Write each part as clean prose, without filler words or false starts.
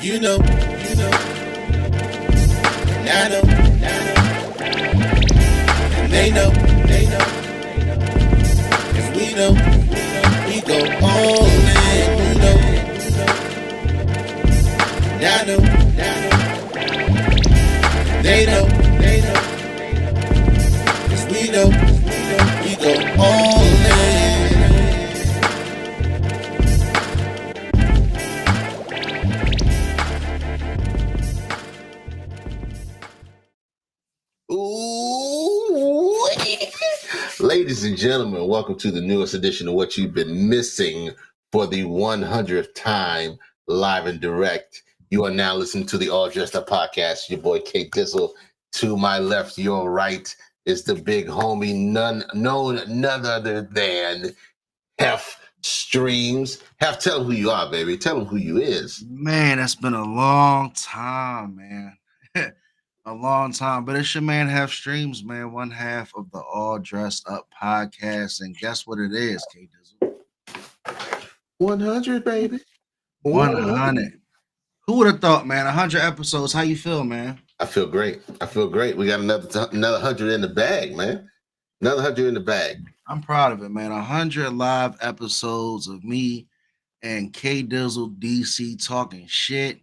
You know, and I know, and they know, cause we know, we go all in, you know, and I know, they know, cause we know, we go all in. Ooh. Ladies and gentlemen, welcome to the newest edition of What You've Been Missing for the 100th time, live and direct. You are now listening to the All Dressed Up podcast. Your boy K Dizzle. To my left, your right is the big homie, none other than Hef Streams. Hef, tell them who you are, baby. Tell them who you is. Man, that's been a long time, man. A long time. But it's your man Hef Streams, man. One half of the All Dressed Up podcast. And guess what it is, K Dizzle? 100, baby. 100. Who would have thought, man? 100 episodes. How you feel, man? I feel great. We got another 100 in the bag, man. Another 100 in the bag. I'm proud of it, man. 100 live episodes of me and K Dizzle DC talking shit,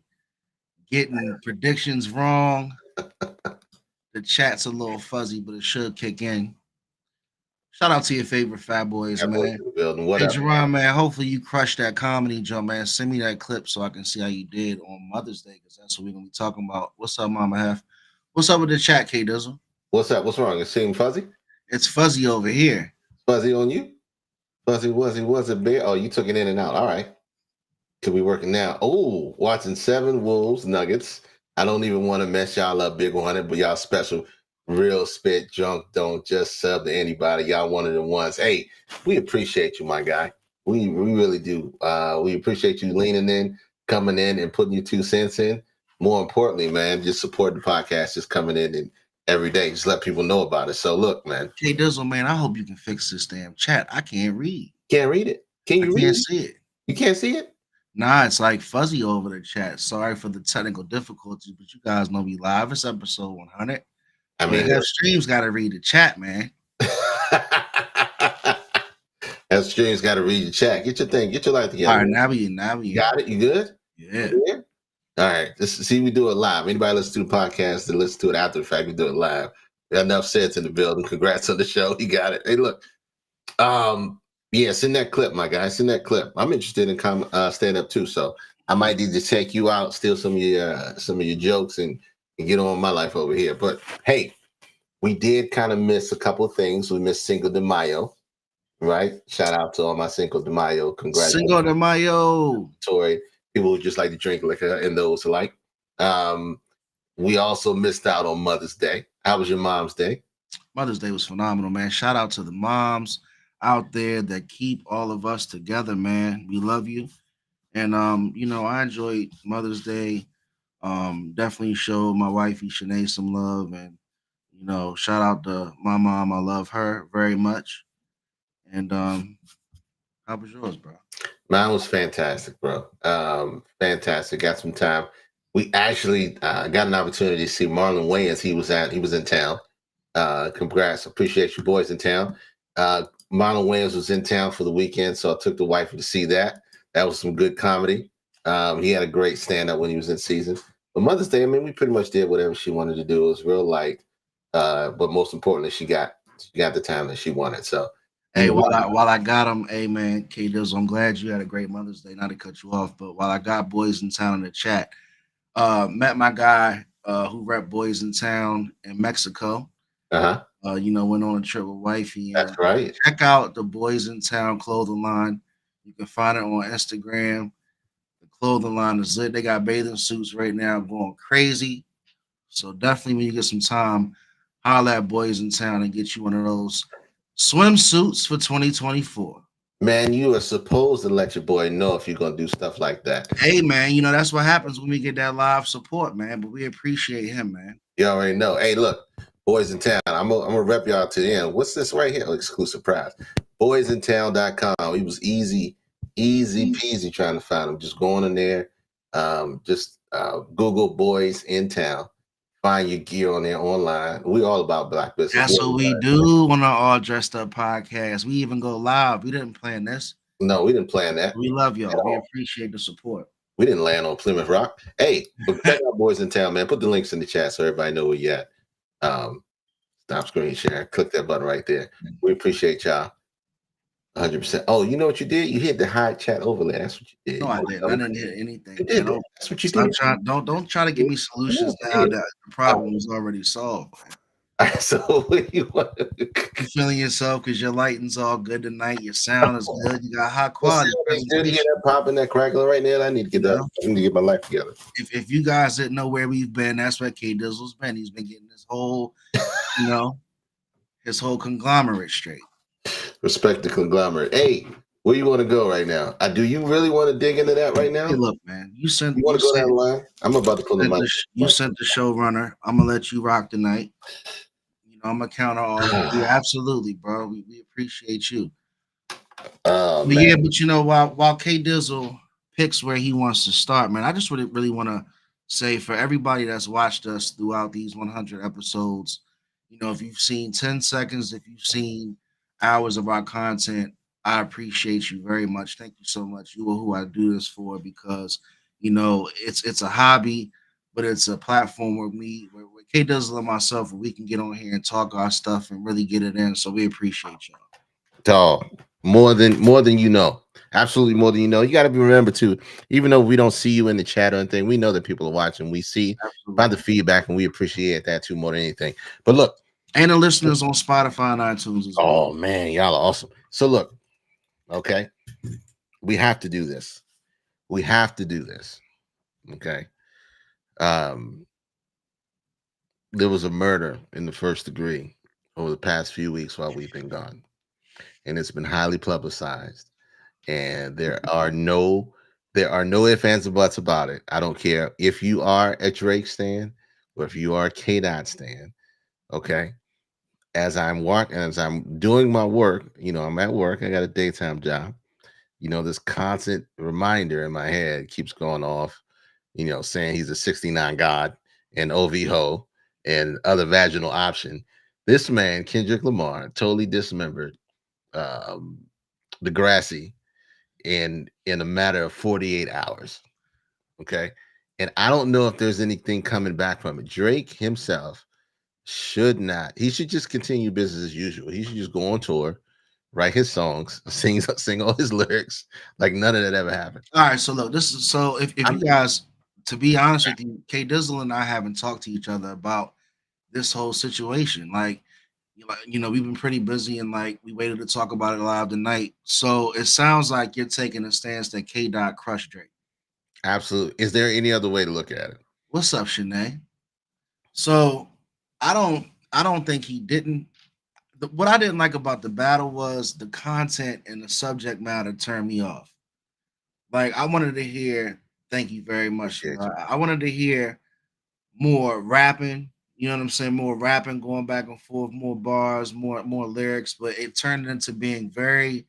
getting predictions wrong. The chat's a little fuzzy, but it should kick in. Shout out to your favorite Fat Boys, man. Hey, Jerron, man, hopefully you crushed that comedy jump, man. Send me that clip so I can see how you did on Mother's Day, because that's what we're going to be talking about. What's up, Mama Hef? What's up with the chat, K Dizzle? What's up? What's wrong? It seems fuzzy? It's fuzzy over here. Fuzzy on you? Fuzzy was it bear? Oh, you took it in and out. All right. Could be working now. Oh, watching 7 Wolves Nuggets. I don't even want to mess y'all up big on it, but y'all special. Real spit junk. Don't just sub to anybody. Y'all one of the ones. Hey, we appreciate you, my guy. We really do. We appreciate you leaning in, coming in, and putting your 2 cents in. More importantly, man, just support the podcast, just coming in and every day. Just let people know about it. So look, man. K Dizzle, man, I hope you can fix this damn chat. I can't read. Can't read it? Can you read it? Can't see it. You can't see it? Nah, it's like fuzzy over the chat. Sorry for the technical difficulties, but you guys know we live. It's episode 100. I mean, Hef Streams got to read the chat, man. Hef Streams got to read the chat. Get your thing. Get your life together. All right, now we got it. You good? Yeah. All right. See, we do it live. Anybody listen to the podcast that listen to it after the fact, we do it live. We got enough sets in the building. Congrats on the show. You got it. Hey, look. Yeah, send that clip, my guy. Send that clip. I'm interested in stand up too, so I might need to check you out, steal some of your jokes, and get on my life over here. But hey, we did kind of miss a couple of things. We missed Cinco de Mayo, right? Shout out to all my Cinco de Mayo. Congratulations, Cinco de Mayo. Tory, people who just like to drink liquor and those alike. We also missed out on Mother's Day. How was your Mom's Day? Mother's Day was phenomenal, man. Shout out to the moms out there that keep all of us together, man. We love you. And I enjoyed Mother's Day. Definitely showed my wifey Shanae some love, and shout out to my mom. I love her very much. And how was yours, bro? Mine was fantastic, bro. Fantastic. Got some time. We actually got an opportunity to see Marlon Wayans. He was in town. Congrats. Appreciate you boys in town. Marlon Wayans was in town for the weekend, so I took the wife to see that. That was some good comedy. He had a great stand-up when he was in season. But Mother's Day, I mean, we pretty much did whatever she wanted to do. It was real light. But most importantly, she got the time that she wanted. So hey, while I got him, hey man, K Dizzle, I'm glad you had a great Mother's Day. Not to cut you off, but while I got Boys in Town in the chat, met my guy who rep Boys in Town in Mexico. Uh-huh. Went on a trip with wifey. That's right. Check out the Boys in Town clothing line. You can find it on Instagram. The clothing line is lit. They got bathing suits right now going crazy. So definitely when you get some time, holla at Boys in Town and get you one of those swimsuits for 2024. Man, you are supposed to let your boy know if you're going to do stuff like that. Hey, man, that's what happens when we get that live support, man. But we appreciate him, man. You already know. Hey, look. Boys in Town. I'm gonna rep y'all to the end. What's this right here? Exclusive prize. Boysintown.com. It was easy peasy trying to find them. Just going in there. Just Google Boys in Town. Find your gear on there online. We all about black business. That's what we do on our All Dressed Up podcast. We even go live. We didn't plan this. No, we didn't plan that. We love y'all. We appreciate the support. We didn't land on Plymouth Rock. Hey, but check out Boys in Town, man. Put the links in the chat so everybody know where you at. Stop screen share. Click that button right there. We appreciate y'all. 100%. Oh, you know what you did? You hit the high chat overlay. That's what you did. No, I didn't. I didn't hit anything. That's what you did. Don't try to give me solutions now that the problem was already solved. So what you want? You feeling yourself because your lighting's all good tonight. Your sound is good. You got high quality. It's good to get that popping, that crackling right now. I need to get that. I need to get my life together. If you guys didn't know where we've been, that's where K Dizzle's been. He's been getting this whole, his whole conglomerate straight. Respect the conglomerate. Hey, where you want to go right now? Do you really want to dig into that right now? Hey, look, man. You want to go down the line? I'm about to pull the mic. You sent the showrunner. I'm gonna let you rock tonight. I'm gonna counter all of you. Absolutely, bro. We appreciate you. But while K Dizzle picks where he wants to start, man, I just really want to say for everybody that's watched us throughout these 100 episodes, if you've seen 10 seconds, if you've seen hours of our content, I appreciate you very much. Thank you so much. You are who I do this for because it's a hobby, but it's a platform where K Dizzle and myself, we can get on here and talk our stuff and really get it in. So we appreciate y'all. Dog, more than you know. Absolutely more than you know. You got to be remembered too. Even though we don't see you in the chat or anything, we know that people are watching. We see by the feedback, and we appreciate that too more than anything. But look, and the listeners on Spotify and iTunes as well. Oh man, y'all are awesome. So look, okay, we have to do this. We have to do this. Okay. There was a murder in the first degree over the past few weeks while we've been gone, and it's been highly publicized. And there are no ifs, ands, and buts about it. I don't care if you are a Drake stan or if you are a K-Dot stan. Okay. As I'm doing my work, I'm at work. I got a daytime job. This constant reminder in my head keeps going off, saying he's a 69 God and OV ho and other vaginal option. This man, Kendrick Lamar, totally dismembered Degrassi in a matter of 48 hours. Okay. And I don't know if there's anything coming back from it. Drake himself should just continue business as usual. He should just go on tour, write his songs, sing all his lyrics like none of that ever happened. All right. So look, if you guys, to be honest with you, K Dizzle and I haven't talked to each other about this whole situation. Like, we've been pretty busy and we waited to talk about it live tonight. So it sounds like you're taking a stance that K-Dot crushed Drake. Absolutely. Is there any other way to look at it? What's up, Shanae? So I don't think he didn't. What I didn't like about the battle was the content and the subject matter turned me off. I wanted to hear, thank you very much. I wanted to hear more rapping. You know what I'm saying? More rapping, going back and forth, more bars, more lyrics, but it turned into being very,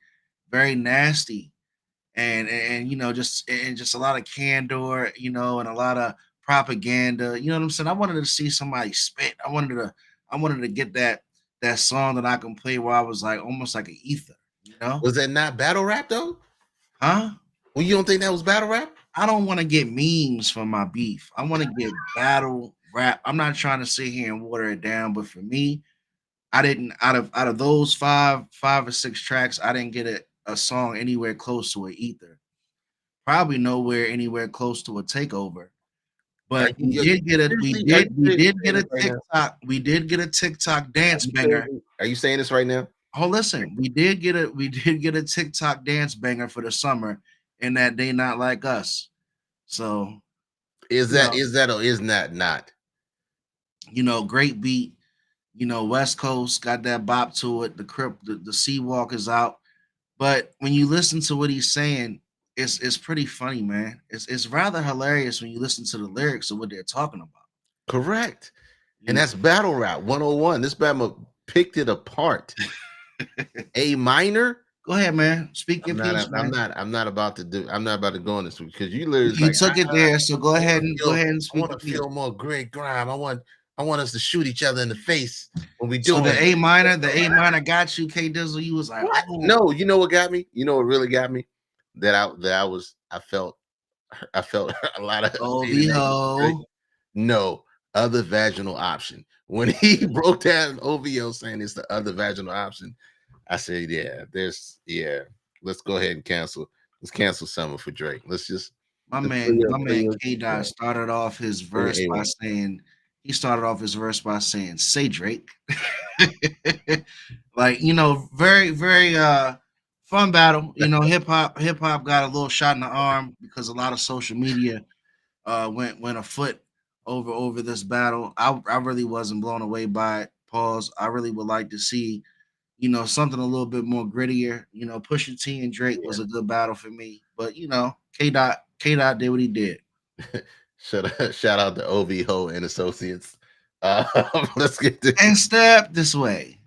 very nasty, and just a lot of candor, and a lot of propaganda. You know what I'm saying? I wanted to see somebody spit. I wanted to get that song that I can play where I was almost like an ether. Was that not battle rap though? Huh? Well, you don't think that was battle rap? I don't want to get memes from my beef. I want to get battle rap. I'm not trying to sit here and water it down, but for me, I didn't out of those five or six tracks, I didn't get a song anywhere close to an ether. Probably nowhere anywhere close to a takeover. But we did get a TikTok. We did get a TikTok dance banger. Are you saying this right now? Oh, listen, we did get a TikTok dance banger for the summer, and that They Not Like Us. So is that or is that not? Great beat. West Coast got that bop to it. The Seawalk is out. But when you listen to what he's saying, it's pretty funny, man. It's rather hilarious when you listen to the lyrics of what they're talking about. Correct. And that's battle rap 101. This Bama picked it apart. A minor? Go ahead, man. Speak your piece, man. I'm not about to do. I'm not about to go on this week because you literally You like. took it there, so go ahead and I speak want your to piece. feel more Greg Grime. I want us to shoot each other in the face when we do So it. the A minor got you, K Dizzle. You was like, What? oh. No, you know what got me? You know what really got me? I felt a lot of OVO. no other vaginal option. When he broke down OVO saying it's the other vaginal option, I said, let's go ahead and cancel. Let's cancel summer for Drake. Let's just My let's man K Dot yeah, started off his verse by saying say Drake. Like, very, very fun battle. Hip hop got a little shot in the arm because a lot of social media went afoot over this battle. I really wasn't blown away by it. Pause. I really would like to see, something a little bit more grittier. Pusha T and Drake was a good battle for me. But K Dot did what he did. Shout out to OVO and Associates. Let's get this and step this way.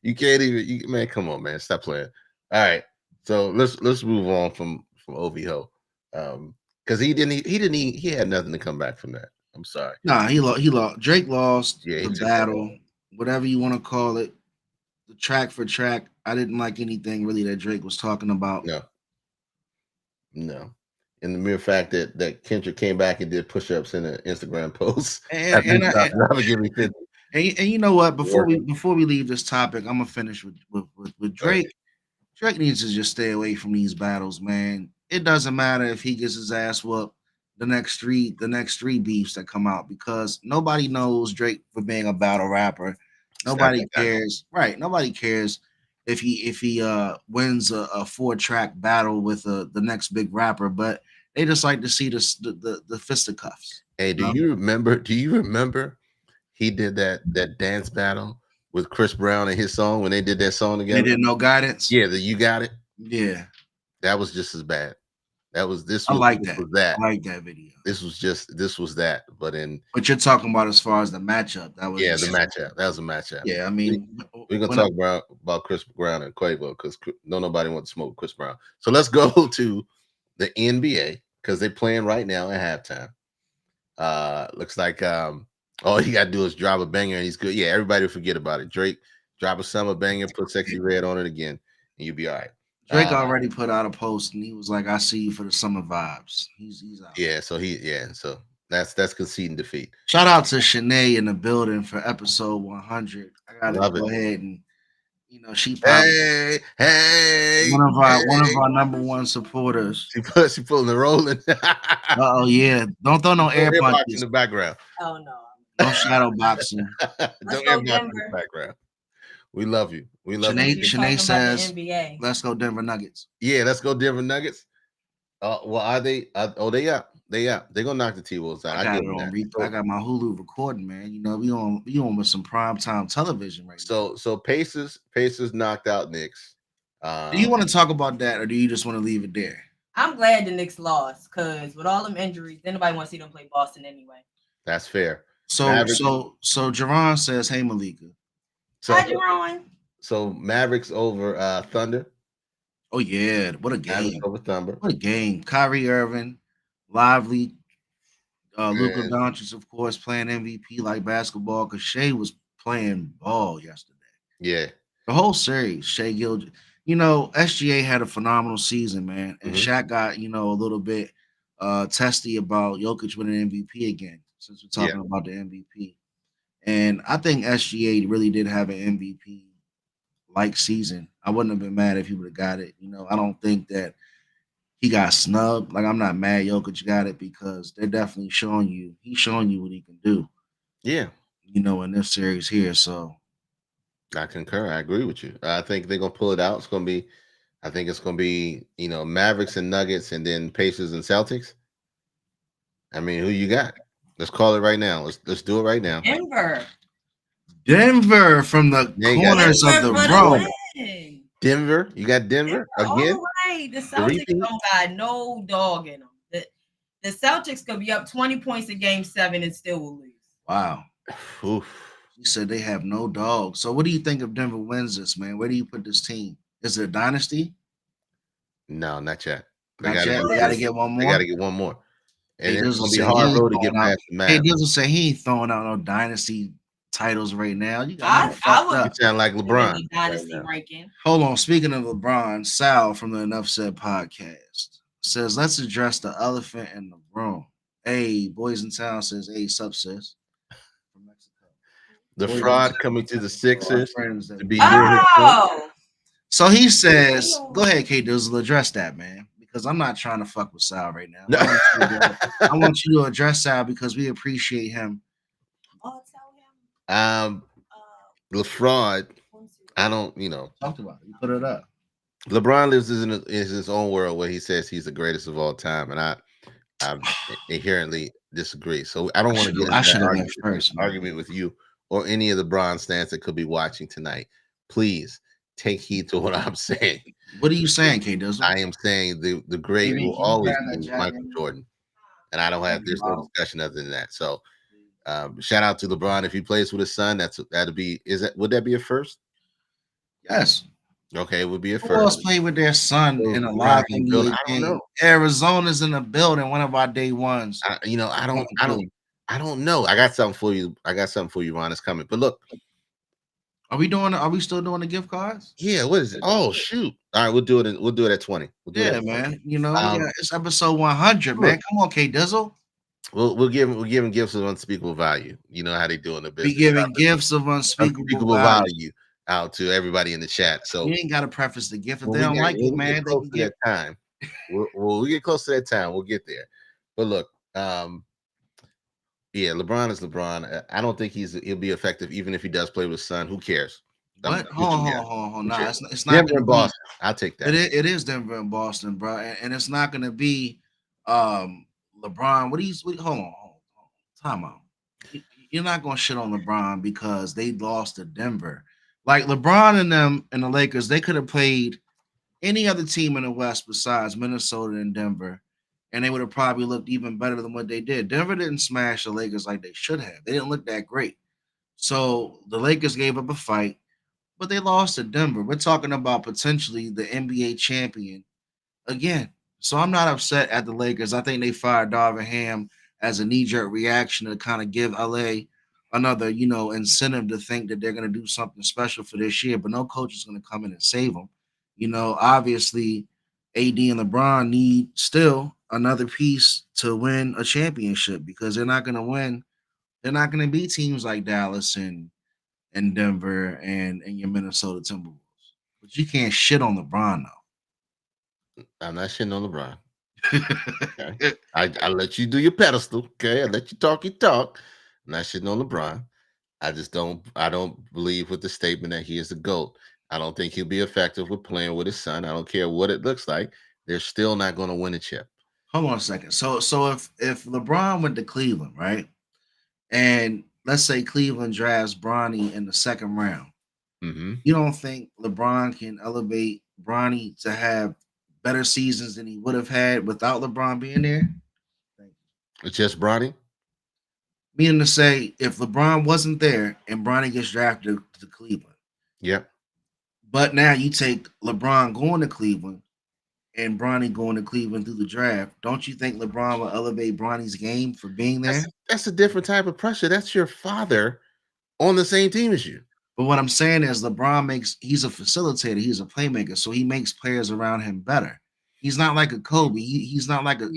you can't even man, come on, man. Stop playing. All right. So let's move on from OVO. Because he had nothing to come back from that. I'm sorry. Nah, he lost. Drake lost the battle, lost. Whatever you want to call it. The track for track, I didn't like anything really that Drake was talking about. No. And the mere fact that Kendrick came back and did push-ups in an Instagram post. And you know what? Before we leave this topic, I'm gonna finish with Drake. Drake needs to just stay away from these battles, man. It doesn't matter if he gets his ass whooped the next three beefs that come out, because nobody knows Drake for being a battle rapper. Nobody cares, right? Nobody cares if he wins a 4-track battle with the next big rapper, but they just like to see the fisticuffs. Hey, do you remember he did that dance battle with Chris Brown and his song when they did that song together? They did No Guidance. Yeah, You Got It. Yeah, that was just as bad. I like that. I like that video. This was that, but you're talking about as far as the matchup. That was the matchup. That was a matchup. Yeah, I mean, we're gonna talk about Chris Brown and Quavo because nobody wants to smoke Chris Brown. So let's go to the NBA because they're playing right now at halftime. Looks like all you gotta do is drop a banger and he's good. Yeah, everybody forget about it. Drake, drop a summer banger, put Sexy Red on it again, and you'll be all right. Drake already put out a post and he was like, "I see you for the summer vibes." He's out. Yeah, so that's conceding defeat. Shout out to Shanae in the building for episode 100. I gotta go ahead and she hey one of our number one supporters. She pulling the rolling. Oh yeah, don't throw no air punches in the background. Oh no, no shadow boxing. Don't air box in the background. We love you. We love you. Shanae says, "Let's go Denver Nuggets." Yeah, let's go Denver Nuggets. Well, are they? They up. They're gonna knock the T-Wolves out. I got my Hulu recording, man. We on with some primetime television right now. So Pacers knocked out Knicks. Do you want to talk about that, or do you just want to leave it there? I'm glad the Knicks lost because with all them injuries, anybody want to see them play Boston anyway. That's fair. So Jerron says, "Hey Malika." Hi Jerron. So Mavericks over Thunder. Oh yeah, what a game! Mavericks over Thunder. What a game! Kyrie Irving, Lively, Luka Doncic, of course, playing MVP like basketball because Shea was playing ball yesterday. Yeah, the whole series, Shea Gilgeous. SGA had a phenomenal season, man, and Shaq got a little bit testy about Jokic winning MVP again. Since we're talking about the MVP, and I think SGA really did have an MVP like season. I wouldn't have been mad if he would have got it. I don't think that he got snubbed. Like, I'm not mad Jokic got it because they're definitely he's showing you what he can do. Yeah. In this series here. So I concur. I agree with you. I think they're gonna pull it out. I think it's gonna be, Mavericks and Nuggets and then Pacers and Celtics. I mean, who you got? Let's call it right now. Let's do it right now. Denver from the corners of the road. Denver, you got Denver again. All right, the Celtics don't got no dog in them. The Celtics could be up 20 points in Game 7 and still will lose. Wow. Oof. You said they have no dog. So what do you think if Denver wins this, man? Where do you put this team? Is it a dynasty? No, not yet. Not yet. They got to get one They more. got to get one more, and Hey, it's Dizzle gonna be a said he hard ain't road to get throwing out. past the Hey, map. Dizzle said he ain't throwing out no dynasty titles right now. You got I him fucked would- You up. sound like in LeBron. the dynasty right now. ranking. Hold on. Speaking of LeBron, Sal from the Enough Said podcast says, let's address the elephant in the room. Hey, Boys in Town says, hey, sup, sis. From Mexico. The Boys in fraud Town, coming to the Mexico, our Sixers friends that to we- be near his coach. Oh, So he says, go ahead, K Dizzle, address that, man. Because I'm not trying to fuck with Sal right now. I want you to address Sal because we appreciate him. I'll tell him. The fraud. I don't, you know, Talked about it. You put it up. LeBron lives in his own world where he says he's the greatest of all time, and I inherently disagree. So I don't want to get into I should that have went first. Man. argument with you or any of the Bron stands that could be watching tonight. Please take heed to what I'm saying. What are you saying, K Dizzle? I am saying the great Amy, will can you always grab that be jacket? Michael Jordan, and I don't have there's no discussion other than that. So shout out to LeBron if he plays with his son. That'll be would that be a first? Yes. Okay, it would be a Who else first. played with their son So in a LeBron live can build- NBA I don't game? know. Arizona's in the building. One of our day ones. I don't know. I got something for you. Ron. It's coming. But look, Are we still doing the gift cards? yeah. What is it? Oh shoot! All right, we'll do it. We'll do it at 20. We'll do it Yeah, at 20. man. You know, it's episode 100, man. Come on, K Dizzle. We'll give him gifts of unspeakable value. You know how they do in the business. Be giving gifts of unspeakable value out to everybody in the chat. So you ain't got to preface the gift if when they don't like it, man. They can get that time. we get close to that time. We'll get there. But look, yeah, LeBron is LeBron. I don't think he'll be effective even if he does play with his son. Who cares? What? Hold on. Nah, it's not Denver and Boston. I'll take that. It is Denver and Boston, bro. And it's not going to be LeBron. Hold on. Time out. You're not going to shit on LeBron because they lost to Denver. Like LeBron and them and the Lakers, they could have played any other team in the West besides Minnesota and Denver, and they would have probably looked even better than what they did. Denver didn't smash the Lakers like they should have. They didn't look that great. So the Lakers gave up a fight, but they lost to Denver. We're talking about potentially the NBA champion again. So I'm not upset at the Lakers. I think they fired Darvin Ham as a knee-jerk reaction to kind of give LA another, incentive to think that they're going to do something special for this year. But no coach is going to come in and save them. Obviously, AD and LeBron need still another piece to win a championship because they're not going to win. They're not going to beat teams like Dallas and Denver and your Minnesota Timberwolves. But you can't shit on LeBron, though. I'm not shitting on LeBron. Okay. I let you do your pedestal. Okay, I let you talk your talk. I'm not shitting on LeBron. I don't believe with the statement that he is the GOAT. I don't think he'll be effective with playing with his son. I don't care what it looks like. They're still not going to win a chip. Hold on a second. So if LeBron went to Cleveland, right? And let's say Cleveland drafts Bronny in the second round. Mm-hmm. You don't think LeBron can elevate Bronny to have better seasons than he would have had without LeBron being there? It's just Bronny? Meaning to say, if LeBron wasn't there and Bronny gets drafted to Cleveland. Yep. But now you take LeBron going to Cleveland and Bronny going to Cleveland through the draft. Don't you think LeBron will elevate Bronny's game for being there? That's a different type of pressure. That's your father on the same team as you. But what I'm saying is he's a facilitator. He's a playmaker. So he makes players around him better. He's not like a Kobe. He's not like a,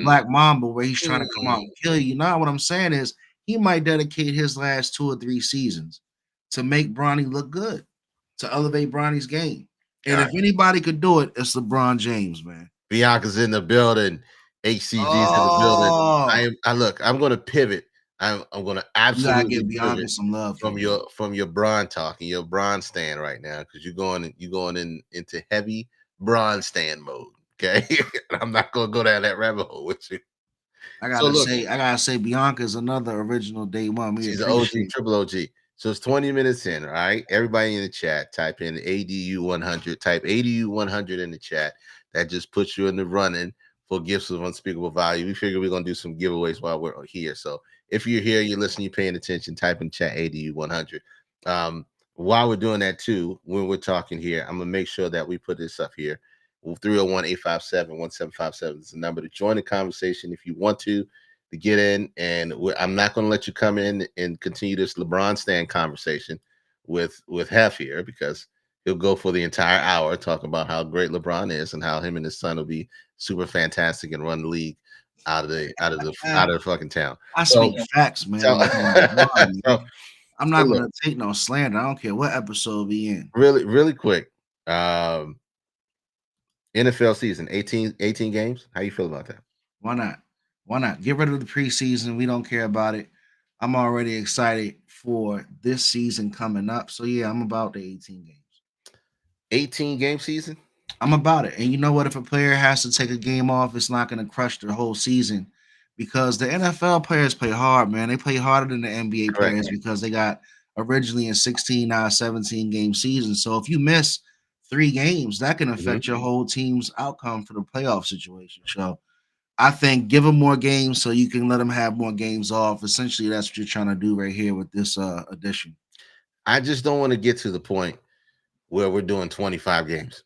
Black Mamba where he's trying to come out and kill you. Now what I'm saying is he might dedicate his last 2 or 3 seasons to make Bronny look good, to elevate Bronny's game. And if anybody could do it, it's LeBron James, man. Bianca's in the building. HCG's in the building. I'm going to pivot. I'm going to absolutely give Bianca some love from your Bron talk and your Bron stand right now because you're going into heavy Bron stand mode. Okay, I'm not going to go down that rabbit hole with you. I gotta say, Bianca is another original day one. She's an OG, triple OG. So it's 20 minutes in, all right? Everybody in the chat, type in ADU100. Type ADU100 in the chat. That just puts you in the running for gifts of unspeakable value. We figure we're going to do some giveaways while we're here. So if you're here, you're listening, you're paying attention, type in chat ADU100. while we're doing that too, when we're talking here, I'm gonna make sure that we put this up here. 301-857-1757 is the number to join the conversation if you want to get in. And I'm not going to let you come in and continue this LeBron stand conversation with Hef here, because he'll go for the entire hour talking about how great LeBron is and how him and his son will be super fantastic and run the league out of the fucking town. I speak facts, man. So, I'm not going to take no slander. I don't care what episode we in. Really quick. NFL season, 18 games. How you feel about that? Why not? Get rid of the preseason. We don't care about it. I'm already excited for this season coming up. So yeah, I'm about the 18 games. 18 game season? I'm about it. And you know what? If a player has to take a game off, it's not going to crush their whole season, because the NFL players play hard, man. They play harder than the NBA players because they got originally a 16, now 17 game season. So if you miss 3 games, that can affect your whole team's outcome for the playoff situation. So I think give them more games so you can let them have more games off. Essentially, that's what you're trying to do right here with this addition. I just don't want to get to the point where we're doing 25 games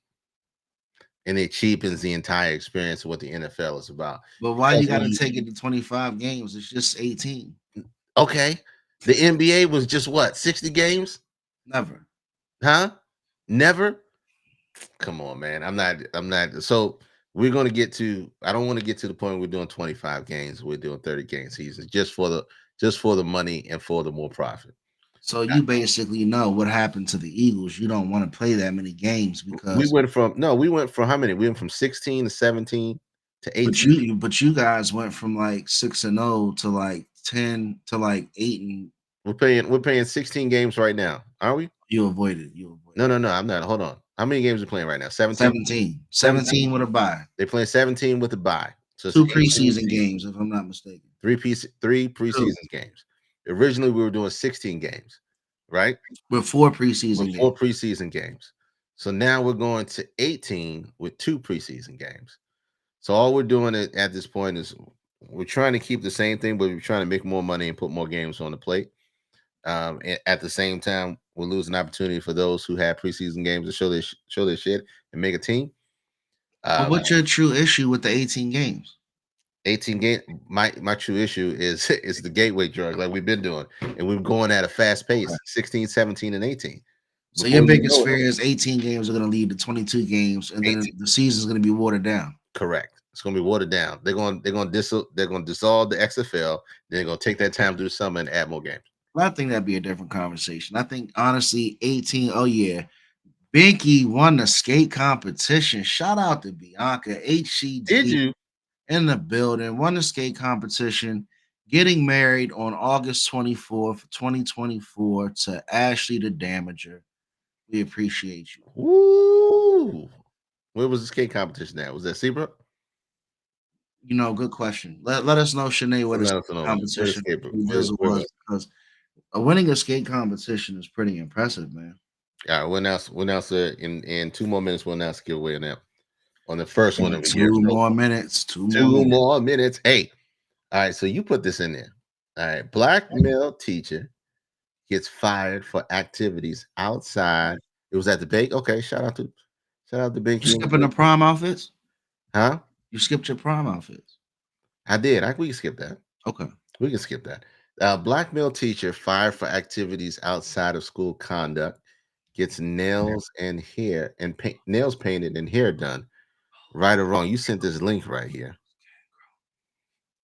and it cheapens the entire experience of what the NFL is about. But why you got to take it to 25 games? It's just 18. Okay. The NBA was just what, 60 games? Never. Huh? Never? Come on, man. I'm not. So we're going to get to, I don't want to get to the point where we're doing 25 games. We're doing 30 game seasons just for the money and for the more profit. So you basically know what happened to the Eagles. You don't want to play that many games because we went from how many? We went from 16 to 17 to 18. But you guys went from like 6-0 to like 10 to like 8 and we're playing 16 games right now, aren't we? You avoided. No, I'm not. Hold on. How many games are playing right now? 17. 17 with a bye. They're playing 17 with a bye. So 2 preseason games, if I'm not mistaken. 3 preseason games. Originally, we were doing 16 games, right? With 4 preseason games. 4 preseason games. So now we're going to 18 with 2 preseason games. So all we're doing at this point is we're trying to keep the same thing, but we're trying to make more money and put more games on the plate. And at the same time, we'll lose an opportunity for those who have preseason games to show their shit and make a team. But what's your true issue with the 18 games? 18 game. My true issue is the gateway drug, like we've been doing, and we're going at a fast pace. 16, 17, and 18. So your biggest fear is 18 games are going to lead to 22 games, and then the season is going to be watered down. Correct. It's going to be watered down. They're going to dissolve the XFL. They're going to take that time through the summer and add more games. Well, I think that'd be a different conversation. I think honestly, 18. Oh yeah, Binky won the skate competition. Shout out to Bianca HCG. Did you? In the building, won the skate competition, getting married on August 24th, 2024 to Ashley the Damager. We appreciate you. Woo! Where was the skate competition at? Was that Seabrook? You know, good question. Let us know, Shanae, what the competition was, because winning a skate competition is pretty impressive, man. All right, we'll announce in 2 more minutes. We'll announce giveaway now. On the first one, 2 more minutes. 2 more minutes. Hey, all right. So you put this in there. All right. Black male teacher gets fired for activities outside. It was at the bank. Okay. Shout out to Bank. You skipping the prom outfits? Huh? You skipped your prom outfits. I did. We can skip that. Okay. We can skip that. Black male teacher fired for activities outside of school conduct gets nails and hair and nails painted and hair done. Right or wrong, you sent this link right here.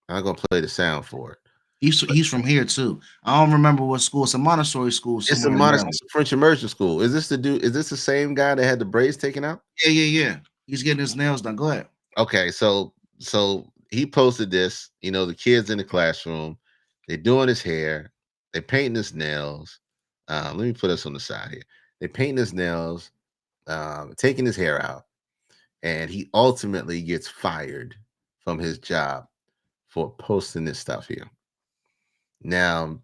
I'm gonna play the sound for it. He's from here too. I don't remember what school. It's a Montessori school. It's a Montessori French immersion school. Is this the same guy that had the braids taken out? Yeah. He's getting his nails done. Go ahead. Okay, so he posted this. You know, the kids in the classroom, they're doing his hair, they're painting his nails. Let me put this on the side here. They're painting his nails, taking his hair out. And he ultimately gets fired from his job for posting this stuff here. Now,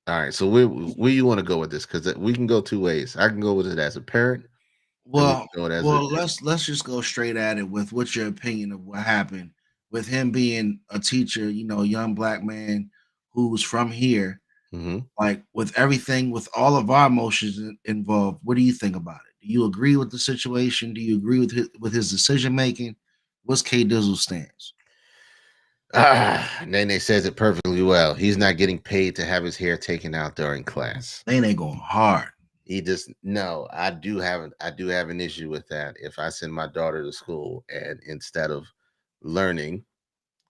all right. So where you want to go with this? Because we can go 2 ways. I can go with it as a parent. Well, let's just go straight at it with what's your opinion of what happened with him being a teacher. You know, young black man who's from here, Like with everything, with all of our emotions involved, what do you think about it? Do you agree with the situation? Do you agree with his decision making? What's K Dizzle's stance? Nene says it perfectly well. He's not getting paid to have his hair taken out during class. They going hard. He just no. I do have an issue with that. If I send my daughter to school and instead of learning,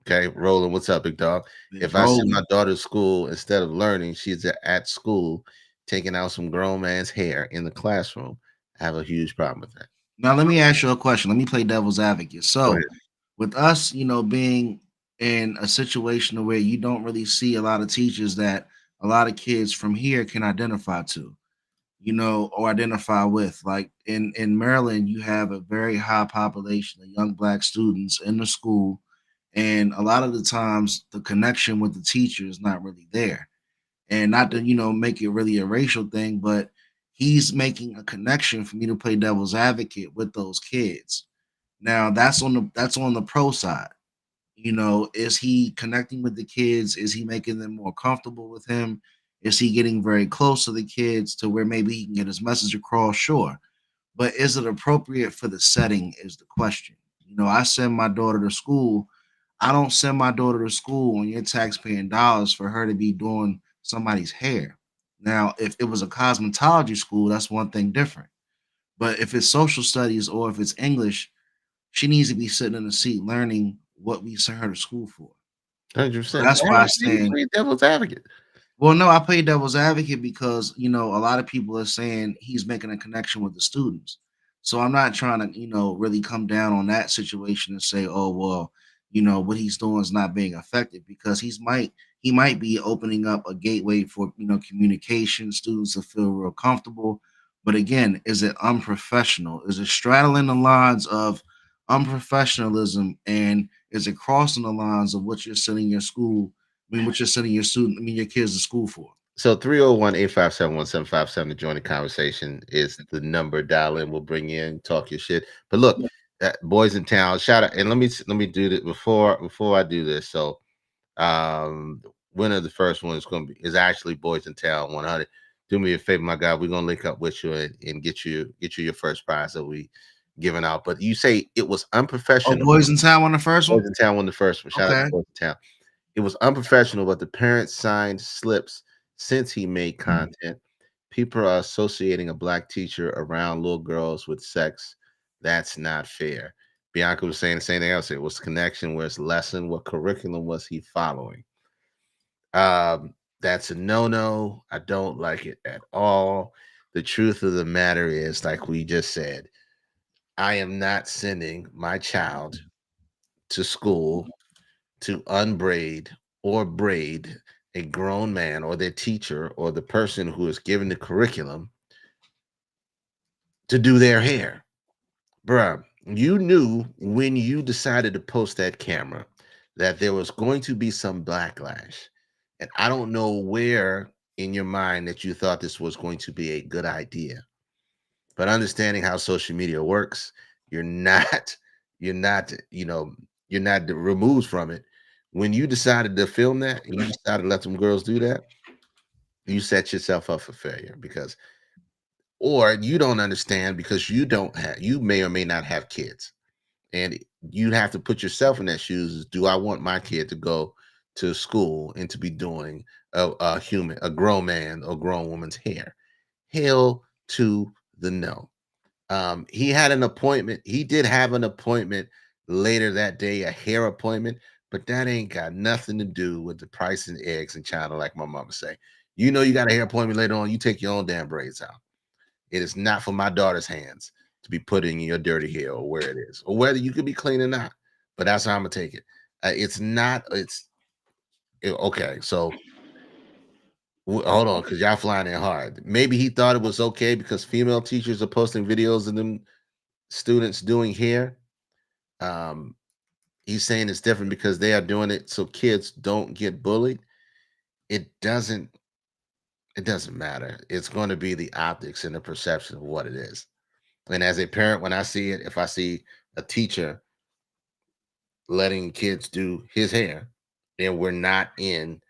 okay, Roland, what's up, big dog? If I send my daughter to school instead of learning, she's at school taking out some grown man's hair in the classroom. I have a huge problem with that. Now let me ask you a question. Let me play devil's advocate. So with us, being in a situation where you don't really see a lot of teachers that a lot of kids from here can identify to, or identify with. Like in Maryland, you have a very high population of young black students in the school, and a lot of the times the connection with the teacher is not really there. And not to make it really a racial thing, but he's making a connection for me to play devil's advocate with those kids. Now that's on the pro side. Is he connecting with the kids? Is he making them more comfortable with him? Is he getting very close to the kids to where maybe he can get his message across? Sure. But is it appropriate for the setting is the question. I send my daughter to school. I don't send my daughter to school on your taxpaying dollars for her to be doing somebody's hair. Now, if it was a cosmetology school, that's one thing different. But if it's social studies or if it's English, she needs to be sitting in a seat learning what we sent her to school for. 100%. That's why I stand devil's advocate. Well, no, I play devil's advocate because a lot of people are saying he's making a connection with the students. So I'm not trying to, really come down on that situation and say, oh well, what he's doing is not being effective because he might be opening up a gateway for communication, students to feel real comfortable. But again, is it unprofessional? Is it straddling the lines of unprofessionalism and is it crossing the lines of what you're sending your school what you're sending your kids to school for? So 301-857-1757 to join the conversation is the number. Dial in, we'll bring you in, talk your shit. But look, boys in town, shout out, and let me do this before I do this. So winner of the first one is actually Boys in Town 100. Do me a favor, my guy. We're gonna link up with you and get you your first prize that we giving out. But you say it was unprofessional. Oh, Boys in Town won the first one? Boys in Town won the first one. Shout out to Boys in Town. It was unprofessional, but the parents signed slips since he made content. People are associating a black teacher around little girls with sex. That's not fair. Bianca was saying the same thing else. It was connection, where's lesson, what curriculum was he following? That's a no-no. I don't like it at all. The truth of the matter is, like we just said, I am not sending my child to school to unbraid or braid a grown man or their teacher or the person who is given the curriculum to do their hair. Bruh, you knew when you decided to post that camera that there was going to be some backlash. And I don't know where in your mind that you thought this was going to be a good idea. But understanding how social media works, you're not removed from it. When you decided to film that and you decided to let some girls do that, you set yourself up for failure or you don't understand because you may or may not have kids. And you have to put yourself in that shoes. Do I want my kid to go to school and to be doing a grown man or grown woman's hair? Hell to the no. He had an appointment. He did have an appointment later that day, a hair appointment, but that ain't got nothing to do with the price of eggs in China, like my mama say. You got a hair appointment later on, you take your own damn braids out. It is not for my daughter's hands to be putting in your dirty hair or where it is, or whether you could be clean or not. But that's how I'm gonna take it. Okay. So hold on, because y'all flying in hard. Maybe he thought it was okay because female teachers are posting videos of them students doing hair. He's saying it's different because they are doing it so kids don't get bullied. It doesn't matter. It's going to be the optics and the perception of what it is. And as a parent, when I see it, if I see a teacher letting kids do his hair and we're not in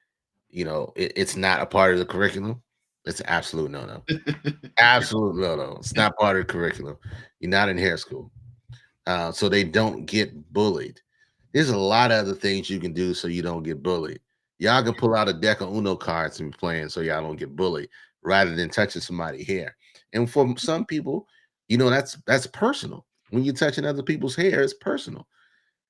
it's not a part of the curriculum, it's an absolute no-no. Absolute no-no. It's not part of the curriculum. You're not in hair school. So they don't get bullied. There's a lot of other things you can do so you don't get bullied. Y'all can pull out a deck of Uno cards and be playing so y'all don't get bullied rather than touching somebody's hair. And for some people, that's personal. When you're touching other people's hair, it's personal.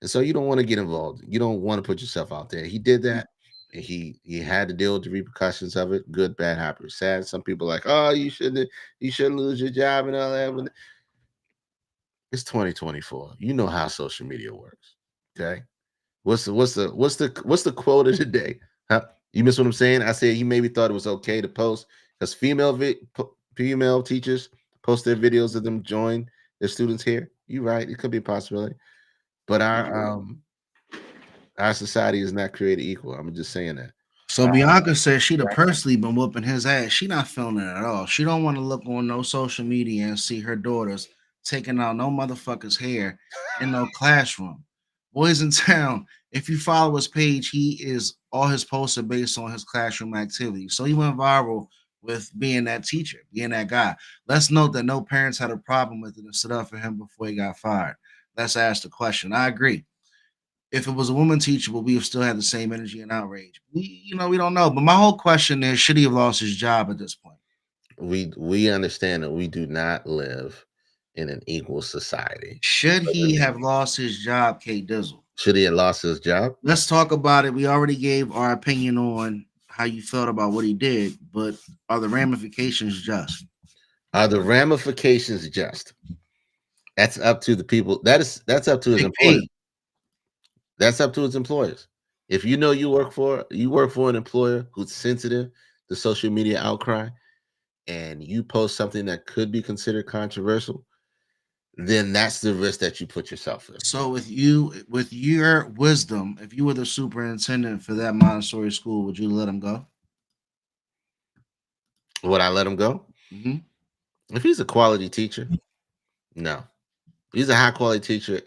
And so you don't want to get involved. You don't want to put yourself out there. He did that. And he had to deal with the repercussions of it. Good, bad, happy, or sad. Some people are like, oh, you shouldn't lose your job and all that. But it's 2024. You know how social media works. Okay. What's the quote of the day? Huh? You miss what I'm saying? I said he maybe thought it was okay to post because female teachers post their videos of them join their students here. You're right. It could be a possibility. But our society is not created equal. I'm just saying that. So Bianca says she'd have personally been whooping his ass. She not feeling it at all. She don't want to look on no social media and see her daughters taking out no motherfucker's hair in no classroom. Boys in Town, if you follow his page, he is all his posts are based on his classroom activities. So he went viral with being that teacher, being that guy. Let's note that no parents had a problem with it and stood up for him before he got fired. Let's ask the question. I agree. If it was a woman teacher, would we have still had the same energy and outrage? We don't know. But my whole question is, should he have lost his job at this point? We understand that we do not live in an equal society. Should he have lost his job, K Dizzle? Should he have lost his job? Let's talk about it. We already gave our opinion on how you felt about what he did, but are the ramifications just? Are the ramifications just? That's up to the people. That's up to his employers. That's up to his employers. If you know you work for an employer who's sensitive to social media outcry, and you post something that could be considered controversial, then that's the risk that you put yourself in. So with your wisdom, if you were the superintendent for that Montessori school, would you let him go? Would I let him go? Mm-hmm. If he's a quality teacher, no. He's a high quality teacher,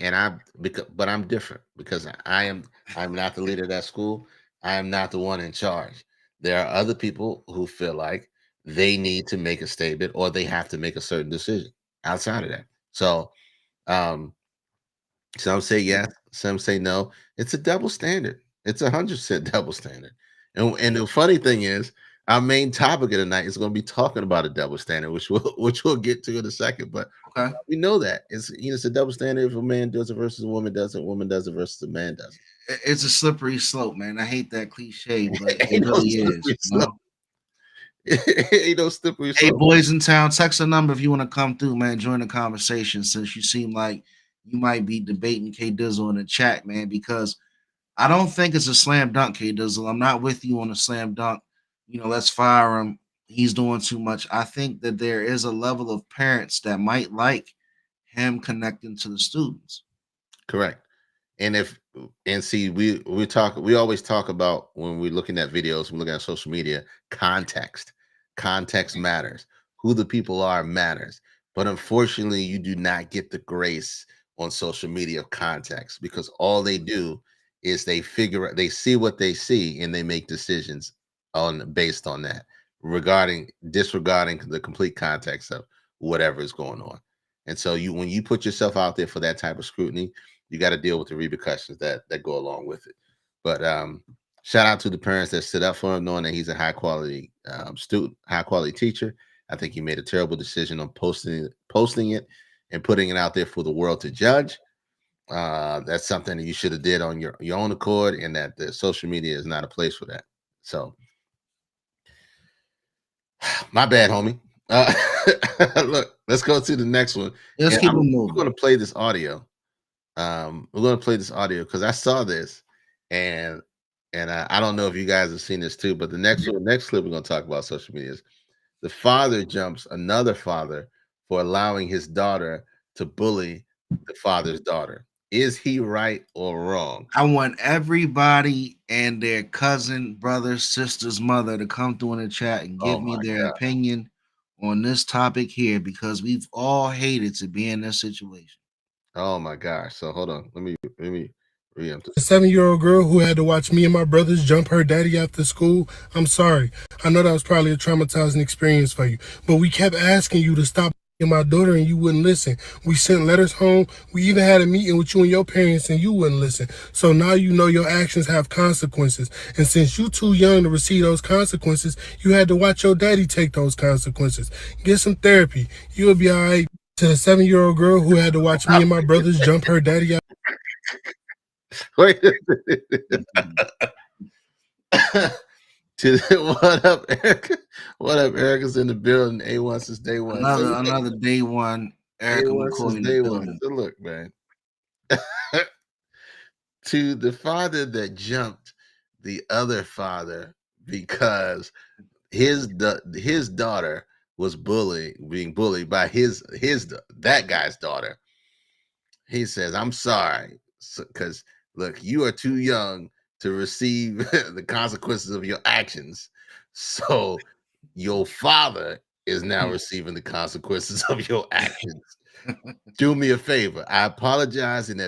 but I'm different because I'm not the leader of that school. I am not the one in charge. There are other people who feel like they need to make a statement or they have to make a certain decision outside of that. So some say yes, some say no. It's a double standard. It's 100% double standard. And the funny thing is, our main topic of the night is going to be talking about a double standard, which we'll get to in a second. But okay, we know that it's a double standard. If a man does it versus a woman does it, woman does it versus a man does it. It's a slippery slope, man. I hate that cliche, but it really is. Ain't no slippery slope. Hey, boys in town, text a number if you want to come through, man. Join the conversation since you seem like you might be debating K Dizzle in the chat, man, because I don't think it's a slam dunk, K Dizzle. I'm not with you on a slam dunk. Let's fire him. He's doing too much. I think that there is a level of parents that might like him connecting to the students. Correct. And see, we always talk about when we're looking at videos, we're looking at social media, context. Context matters. Who the people are matters. But unfortunately, you do not get the grace on social media of context because all they do is they see what they see and they make decisions based on that, disregarding the complete context of whatever is going on. And so when you put yourself out there for that type of scrutiny, you got to deal with the repercussions that go along with it. But shout out to the parents that stood up for him, knowing that he's a high quality student, high quality teacher. I think he made a terrible decision on posting it and putting it out there for the world to judge. That's something that you should have did on your own accord, and that the social media is not a place for that. So my bad, homie. Look, let's go to the next one. Let's keep it moving. We're going to play this audio. We're going to play this audio because I saw this, and I don't know if you guys have seen this too. But the next clip we're going to talk about social media is the father jumps another father for allowing his daughter to bully the father's daughter. Is he right or wrong? I want everybody and their cousin, brother, sister's mother to come through in the chat and give me their opinion on this topic here because we've all hated to be in this situation. Oh my gosh. So hold on. Let me preemptive. The 7-year-old girl who had to watch me and my brothers jump her daddy after school, I'm sorry. I know that was probably a traumatizing experience for you, but we kept asking you to stop my daughter and you wouldn't listen. We sent letters home. We even had a meeting with you and your parents and you wouldn't listen. So now you know your actions have consequences. And since you too young to receive those consequences, you had to watch your daddy take those consequences. Get some therapy. You'll be all right. To the 7-year-old girl who had to watch me and my brothers jump her daddy out. Wait. What up, Erica? What up, Erica's in the building. A1 since day one. Another day one. Erica A1 McCoy since in day the one. building. So look, man. To the father that jumped the other father because his daughter was being bullied by that guy's daughter. He says, "I'm sorry, because look, you are too young to receive the consequences of your actions. So your father is now receiving the consequences of your actions. Do me a favor. I apologize in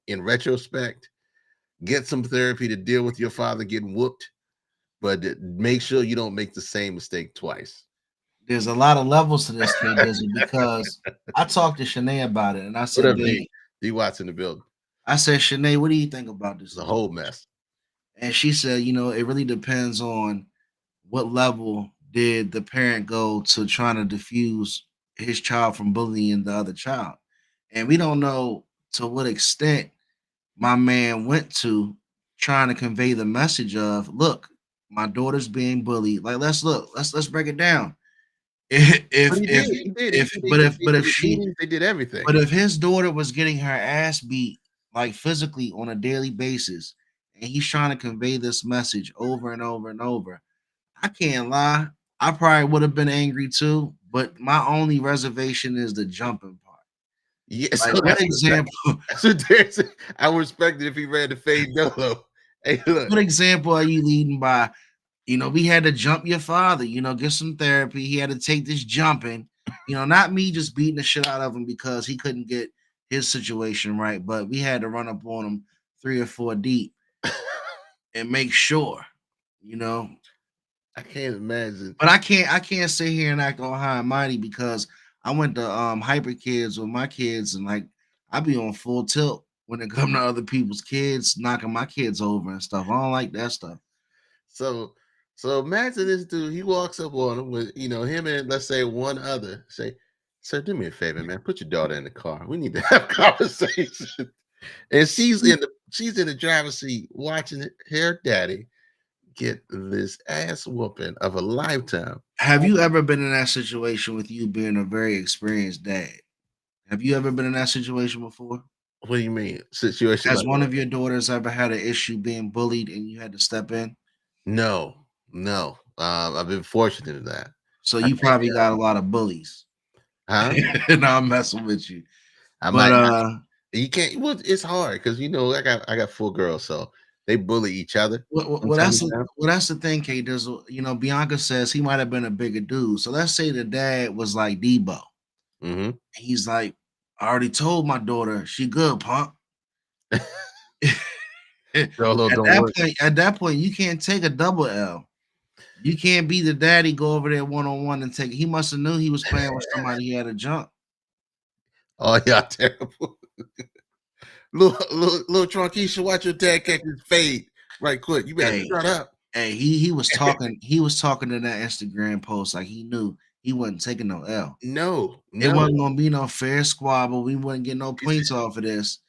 retrospect. Get some therapy to deal with your father getting whooped, but make sure you don't make the same mistake twice." There's a lot of levels to this, K Dizzle, because I talked to Shanae about it, and I said, D Watts in the building. I said, Shanae, what do you think about this? It's a whole mess. And she said, it really depends on what level did the parent go to trying to diffuse his child from bullying the other child. And we don't know to what extent my man went to trying to convey the message of, look, my daughter's being bullied. Like, let's break it down. They did everything. But if his daughter was getting her ass beat like physically on a daily basis, and he's trying to convey this message over and over and over, I can't lie. I probably would have been angry too, but my only reservation is the jumping part. Yes, like, what example? I would respect it if he ran the fade dolo. Hey, look. What example are you leading by? We had to jump your father, get some therapy. He had to take this jumping, not me just beating the shit out of him because he couldn't get his situation right, but we had to run up on him 3 or 4 deep and make sure, I can't imagine. But I can't sit here and act all high and mighty because I went to Hyper Kids with my kids, and like I be on full tilt when it come to other people's kids, knocking my kids over and stuff. I don't like that stuff. So imagine this dude, he walks up on him with, him and let's say one other, say, "Sir, do me a favor, man. Put your daughter in the car. We need to have conversation." And she's in the driver's seat watching her daddy get this ass whooping of a lifetime. Have you ever been in that situation with you being a very experienced dad? Have you ever been in that situation before? What do you mean? Situation? Has one of your daughters ever had an issue being bullied and you had to step in? No. I've been fortunate in that. So you probably got a lot of bullies. Huh? No, I'm messing with you. You can't. Well, it's hard because I got 4 girls, so they bully each other. Well, that's the thing, K Dizzle. Bianca says he might have been a bigger dude. So let's say the dad was like Debo. Mm-hmm. He's like, I already told my daughter she good, punk. At that point, you can't take a double L. You can't be the daddy, go over there one-on-one and take it. He must have knew he was playing with somebody he had to jump. Oh, y'all terrible. little Trunkisha, watch your dad catch his fade right quick. You better shut up. Hey, he was talking. He was talking in that Instagram post like he knew he wasn't taking no L. No. It wasn't gonna be no fair squabble. We wouldn't get no points off of this.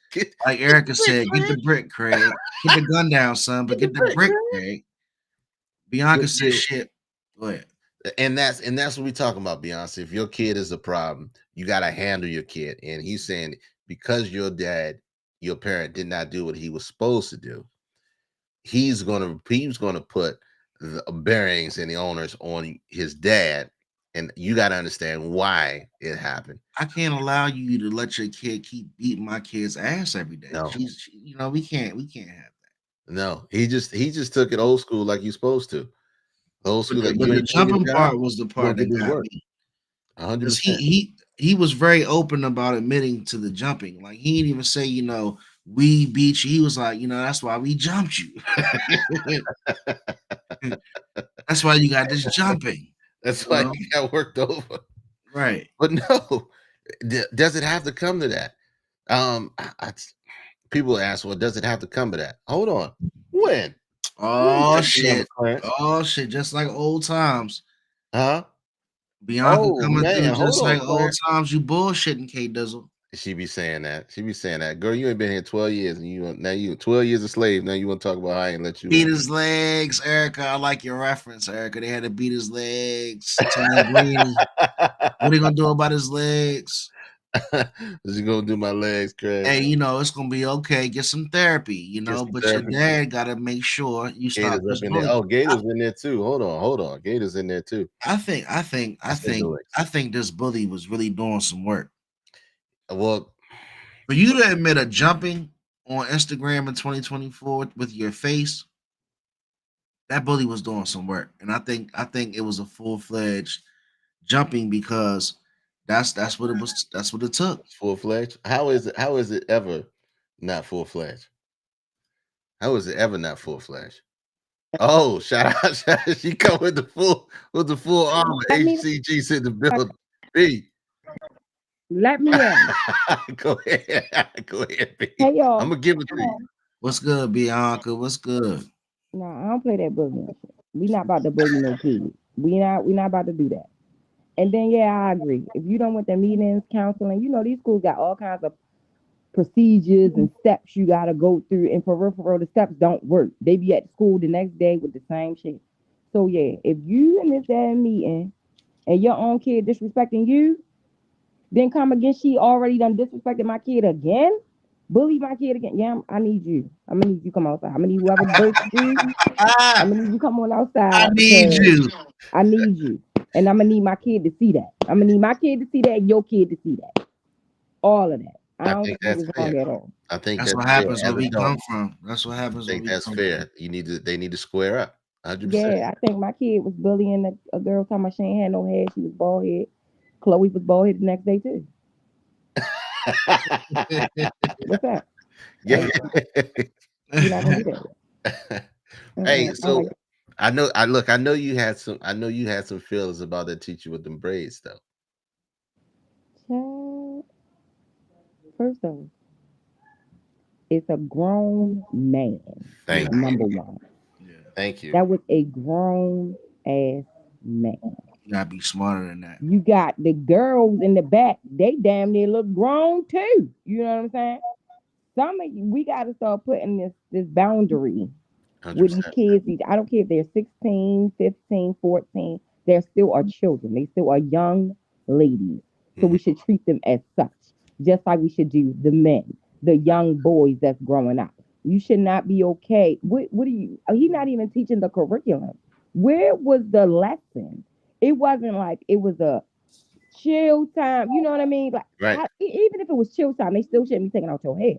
Like Erica said, get the brick, Craig. Get the gun down, son, but get the brick, Craig. Bianca said shit. Go ahead. And that's what we're talking about, Beyonce. If your kid is a problem, you gotta handle your kid. And he's saying because your parent did not do what he was supposed to do, he's gonna put the bearings and the owners on his dad, and you got to understand why it happened. I can't allow you to let your kid keep beating my kid's ass every day. No. We can't have that. No, he just took it old school like you're supposed to. Old school. But the jumping part was the part that got me. 100%. He was very open about admitting to the jumping. Like he didn't even say, we beat you. He was like, that's why we jumped you. That's why you got this jumping. That's why you got worked over. Right. But no, does it have to come to that? People ask, well, does it have to come to that? Hold on. When? Oh When shit. Clarence? Oh shit. Just like old times. Huh? Bianca coming man, through just hold on, like old Clarence. times. You bullshitting, K Dizzle. She be saying that. She be saying that. Girl, you ain't been here 12 years, and you 12 years a slave. Now you want to talk about how I ain't let you Beat in. his legs, Erica. I like your reference, Erica. They had to beat his legs. Tom Brady. What are they gonna do about his legs? Is he gonna do my legs, Craig? Hey, it's gonna be okay. Get some therapy, some but therapy. your dad gotta make sure you stop Gators this up in there. bullying. Oh, Gators in there too. Hold on. Gators in there too. I think this bully was really doing some work. Well, For you to admit a jumping on Instagram in 2024 with your face, that bully was doing some work. And I think it was a full-fledged jumping because that's what it was. That's what it took. Full-fledged. How is it ever not full-fledged? How is it ever not full-fledged? Oh, shout out! She come with the full armor. HCG in the building. B. Let me in. Go ahead. B. Hey y'all. I'm gonna give it to you. What's good, Bianca? What's good? No, I don't play that bullying shit. We not about to bully no kids. We not about to do that. And then yeah, I agree. If you don't want the meetings, counseling, these schools got all kinds of procedures and steps you gotta go through. And for real, the steps don't work. They be at school the next day with the same shit. So yeah, if you in this damn meeting and your own kid disrespecting you, then come again. She already done disrespected my kid again. Bully my kid again. Yeah, I need you. I'm gonna need you come outside. I'm gonna need whoever birthed you. I'm gonna need you come on outside. I need you. I need you. And I'm gonna need my kid to see that. I'm gonna need my kid to see that and your kid to see that. All of that. I don't think that's wrong at all. I think that's what happens where we come from. That's what happens. I think that's fair. They need to square up. 100%. Yeah, I think my kid was bullying a girl talking about she ain't had no hair. She was bald head. Chloe was bald head the next day too. What's that? Yeah. You're not gonna do that. Hey, so I know you had some feelings about that teacher with them braids though. Child, first of all, it's a grown man. Thank number one. Yeah. Thank you. That was a grown ass man. You gotta be smarter than that. You got the girls in the back, they damn near look grown too. You know what I'm saying? We gotta start putting this boundary 100%. with these kids. I don't care if they're 16, 15, 14, they still are children. They still are young ladies. So we should treat them as such, just like we should do the men, the young boys that's growing up. You should not be okay. What are you? He's not even teaching the curriculum. Where was the lesson? It wasn't like it was a chill time. You know what I mean? Like, right. Even if it was chill time, they still shouldn't be taking out your hair.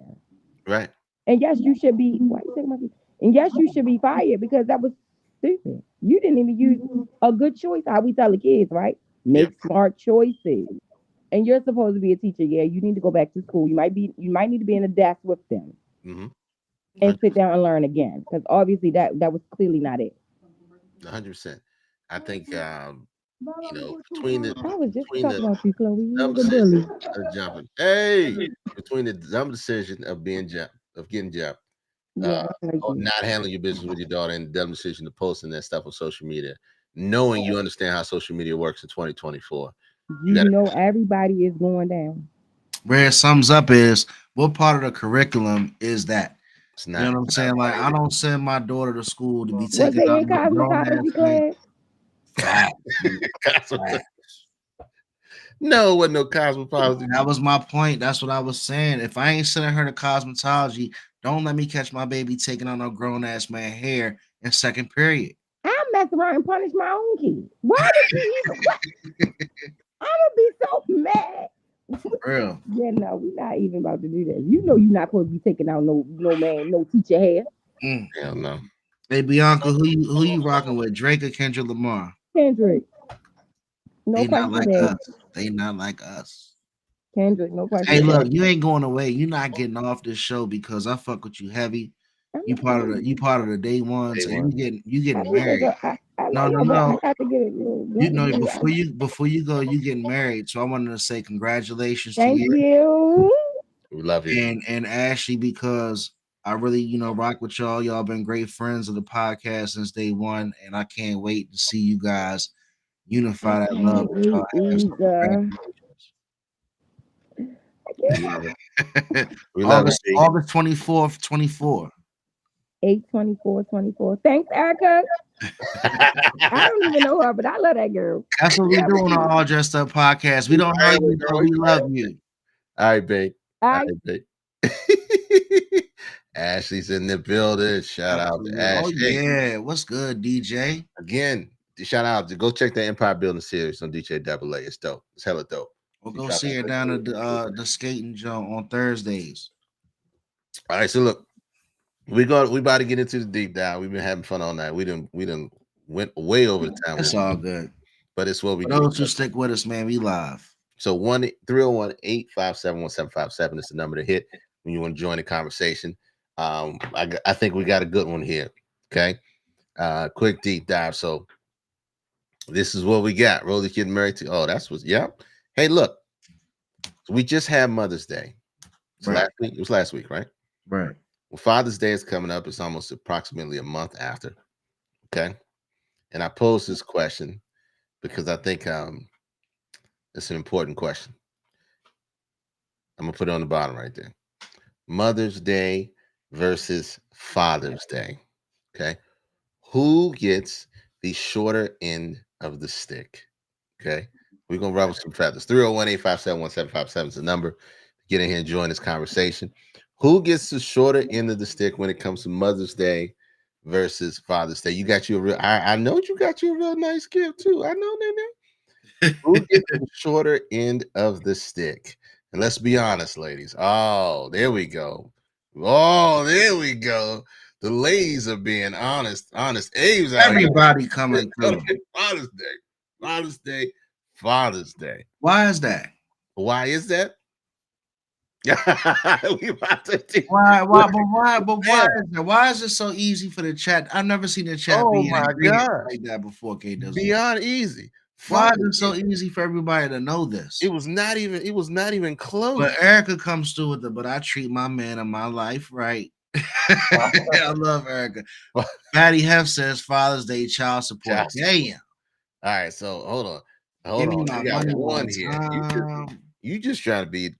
Right. And yes, you should be. Why you taking my hair? And yes, you should be fired because that was stupid. You didn't even use a good choice. How we tell the kids, right? Make smart choices. And you're supposed to be a teacher. Yeah, you need to go back to school. You might need to be in a desk with them and sit down and learn again. Because obviously that was clearly not it. 100%. I think between I was just talking about you, Chloe. Jumping. Hey, between the dumb decision of getting jumped, not handling your business with your daughter, and the dumb decision of posting that stuff on social media, knowing you understand how social media works in 2024. You know everybody is going down. Where it sums up is, what part of the curriculum is that? It's not, you know what I'm saying? Like, I don't send my daughter to school to be taking. Was they in cosmetology class? No, it wasn't no cosmetology. That was my point. That's what I was saying. If I ain't sending her to cosmetology, don't let me catch my baby taking on no grown ass man hair in second period. I mess around and punish my own kid. Why did you even? I'm gonna be so mad. Real. Yeah, no, we're not even about to do that. You know you're not supposed to be taking out no man, no teacher hair. Hell no. Hey Bianca, who you rocking with? Drake or Kendrick Lamar? Kendrick. No, they not like us. They not like us. Kendrick, no question. Hey, look, you ain't going away. You're not getting off this show because I fuck with you heavy. You part of the day ones, Day and you getting I married. know, No. but I got to get it. You know, before you go, you getting married. So I wanted to say congratulations to Thank you. you. We love you. And Ashley, because I really, rock with y'all. Y'all been great friends of the podcast since day one, and I can't wait to see you guys unify that love that y'all have. So congratulations. We love you. August 24th, 24. 8/24/24. Thanks, Erica. I don't even know her, but I love that girl. That's what we do on our All Dressed Up podcast. We don't know you, but we love you. All right, babe. All All right. right, babe. Ashley's in the building. Shout out to Ash. Oh, Hey, yeah. What's good, DJ? again, shout out to go check the Empire Building series on DJ Double A. It's dope. It's hella dope. We'll go see her down at the skating joint on Thursdays. All right, so look, we about to get into the deep dive. We've been having fun all night. We done went way over the time. It's all good. But it's what we For do. those who stick with us, man, we live. So 1-301-857-1757 is the number to hit when you want to join the conversation. I think we got a good one here. Okay. Quick deep dive. So this is what we got. Rollie's getting married to. Oh, that's what. Yeah. Hey, look. We just had Mother's Day. Right. It was last week, right? Right. Well, Father's Day is coming up. It's almost approximately a month after. Okay. And I posed this question because I think it's an important question. I'm gonna put it on the bottom right there. Mother's Day versus Father's Day. Okay. Who gets the shorter end of the stick? Okay. We're gonna rub some feathers. 301-857-1757 is the number. Get in here and join this conversation. Who gets the shorter end of the stick when it comes to Mother's Day versus Father's Day? You got you a real I know you got you a real nice gift too. I know, Nene. Who gets the shorter end of the stick? And let's be honest, ladies. Oh, there we go. Oh, there we go. The ladies are being honest. Abe's out here. Everybody coming through. Father's Day. Why is that? Why is that? We about to do- Why is that? Why is it so easy for the chat? I've never seen the chat be my ingredient God. like that before, K. Beyond easy. Why is it so easy for everybody to know this? It was not even close. But Erica comes through with it, but I treat my man in my life right. I love Erica. Patty Hef says Father's Day child support. Damn. All right, so hold on. Give me We my got money one one here. time. You just trying to be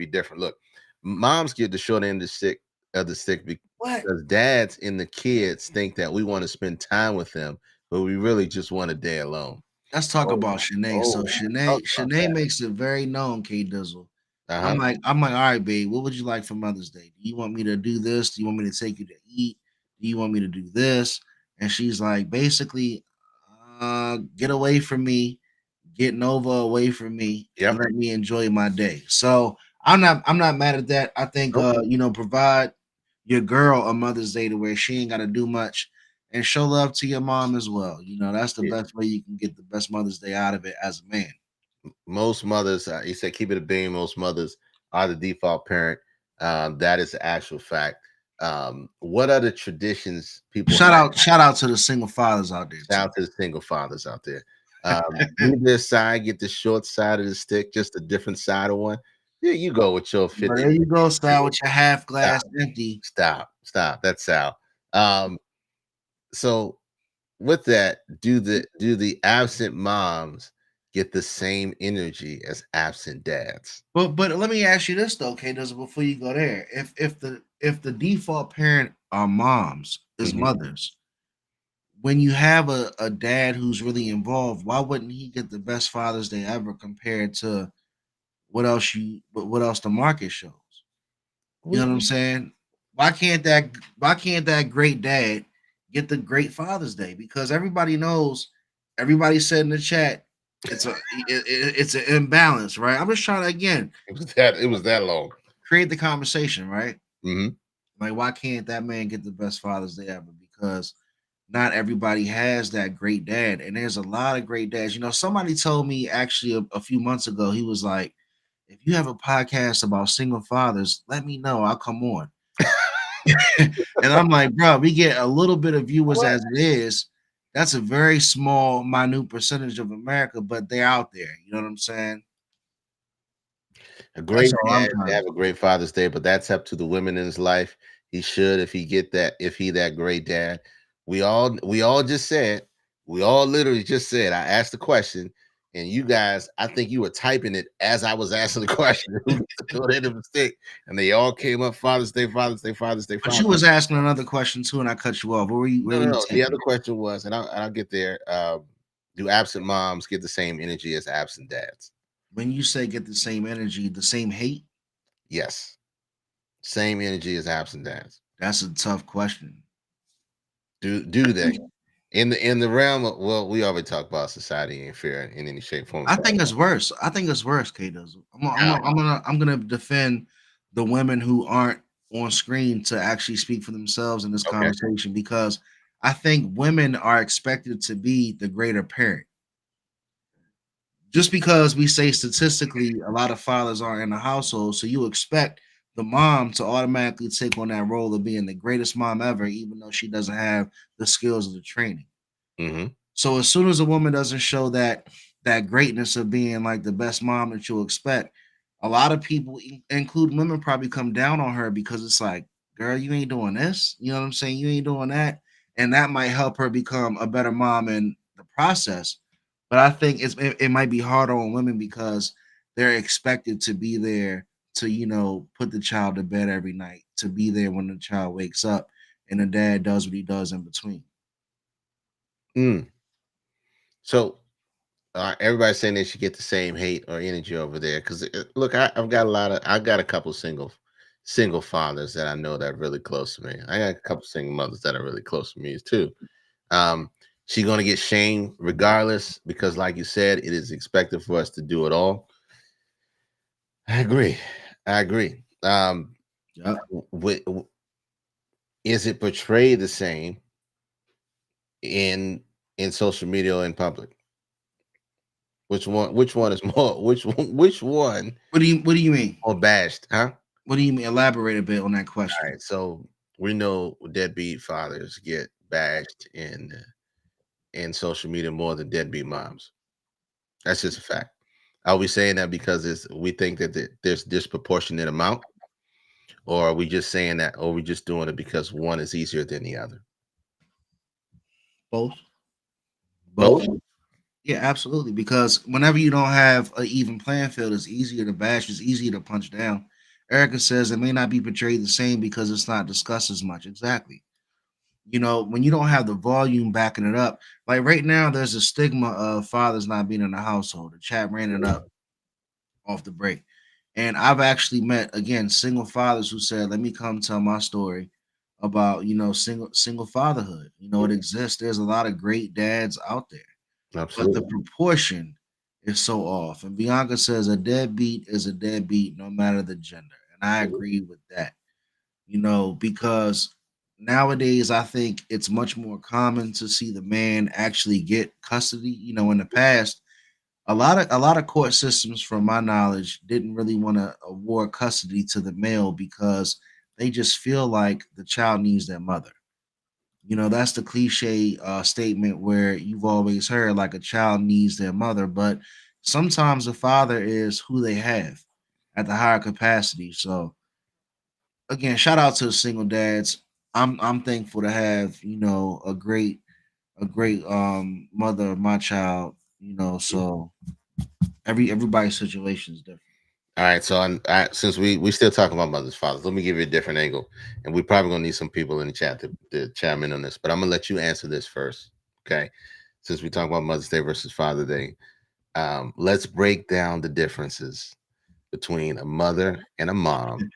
different. Look, moms get the short end of the stick because dads and the kids think that we want to spend time with them, but we really just want a day alone. Let's talk about Shanae. So Shanae makes it very known, K Dizzle. I'm like, all right, babe, what would you like for Mother's Day? Do you want me to do this? Do you want me to take you to eat? Do you want me to do this? And she's like, basically, get away from me, get Nova away from me, and let me enjoy my day. So I'm not mad at that. I think provide your girl a Mother's Day to where she ain't gotta do much and show love to your mom as well. That's the best way you can get the best Mother's Day out of it as a man. Most mothers, you said keep it a beam. Most mothers are the default parent. That is the actual fact. What other traditions people shout out to the single fathers out there. Shout out to the single fathers out there. Either side, get the short side of the stick, just a different side of one. Yeah, you go with your 50. There you go, Sal, with your half glass empty. Stop. That's Sal. So with that, do the absent moms get the same energy as absent dads? But let me ask you this though, K Dizzle, before you go there. If the default parent are moms, is mothers, when you have a dad who's really involved, why wouldn't he get the best Father's Day ever compared to what else the market shows? You know what I'm saying? Why can't that great dad get the great Father's Day? Because everybody knows, everybody said in the chat, it's an imbalance, right? I'm just trying to, again, it was that long. Create the conversation, right? Mm-hmm. Like, why can't that man get the best Father's Day ever? Because not everybody has that great dad, and there's a lot of great dads. Somebody told me actually a few months ago, he was like, if you have a podcast about single fathers, let me know. I'll come on. And I'm like, bro, we get a little bit of viewers as it is. That's a very small, minute percentage of America, but they're out there. You know what I'm saying? A great all I'm dad trying to have a great Father's Day, but that's up to the women in his life. He should, if he get that, if he that great dad. We all just said, we all literally just said. I asked the question, and you guys, I think you were typing it as I was asking the question. Who gets to throw that in the stick? And they all came up Father's Day, Father's Day, Father's Day. But Father's you Day. was asking another question too, and I cut you off. Where were you? No. The other question was, and I'll get there. Do absent moms get the same energy as absent dads? When you say get the same energy, the same hate, Yes, same energy as absent dads. that's a tough question. Do they? In the realm of, well, we already talked about society ain't fair in any shape, form. I think it's worse. I think it's worse, K does. I'm gonna defend the women who aren't on screen to actually speak for themselves in this Okay. conversation, because I think women are expected to be the greater parent. Just because we say statistically a lot of fathers aren't in the household, so you expect the mom to automatically take on that role of being the greatest mom ever, even though she doesn't have the skills of the training. Mm-hmm. So as soon as a woman doesn't show that greatness of being like the best mom that you'll expect, a lot of people, including women, probably come down on her because it's like, girl, you ain't doing this. You know what I'm saying? You ain't doing that. And that might help her become a better mom in the process. But I think it might be harder on women because they're expected to be there to, put the child to bed every night, to be there when the child wakes up, and the dad does what he does in between. So everybody's saying they should get the same hate or energy over there. Because look, I've got a couple single fathers that I know that are really close to me. I got a couple single mothers that are really close to me too. She's gonna get shamed regardless because, like you said, it is expected for us to do it all. I agree. Yeah. Is it portrayed the same in social media or in public? Which one is more? Which one What do you mean? more bashed? Huh? What do you mean? Elaborate a bit on that question. All right. So we know deadbeat fathers get bashed in social media more than deadbeat moms. That's just a fact. Are we saying that because we think that there's disproportionate amount, or are we just saying that, or are we just doing it because one is easier than the other? Both. Both. Yeah, absolutely. Because whenever you don't have an even playing field, it's easier to bash, it's easier to punch down. Erica says it may not be portrayed the same because it's not discussed as much. Exactly. When you don't have the volume backing it up, like right now, there's a stigma of fathers not being in the household. The chat ran it up off the break. And I've actually met, again, single fathers who said, let me come tell my story about, single fatherhood. It exists. There's a lot of great dads out there. Absolutely. But the proportion is so off. And Bianca says a deadbeat is a deadbeat no matter the gender. And I agree with that. Because nowadays I think it's much more common to see the man actually get custody. In the past, a lot of court systems, from my knowledge, didn't really want to award custody to the male because they just feel like the child needs their mother. That's the cliche statement where you've always heard, like, a child needs their mother, but sometimes the father is who they have at the higher capacity. So again, shout out to the single dads. I'm thankful to have, a great mother of my child, so everybody's situation is different. All right. So since we still talking about mothers, fathers, let me give you a different angle, and we're probably gonna need some people in the chat to chime in on this. But I'm gonna let you answer this first, okay? Since we talk about Mother's Day versus Father's Day, let's break down the differences between a mother and a mom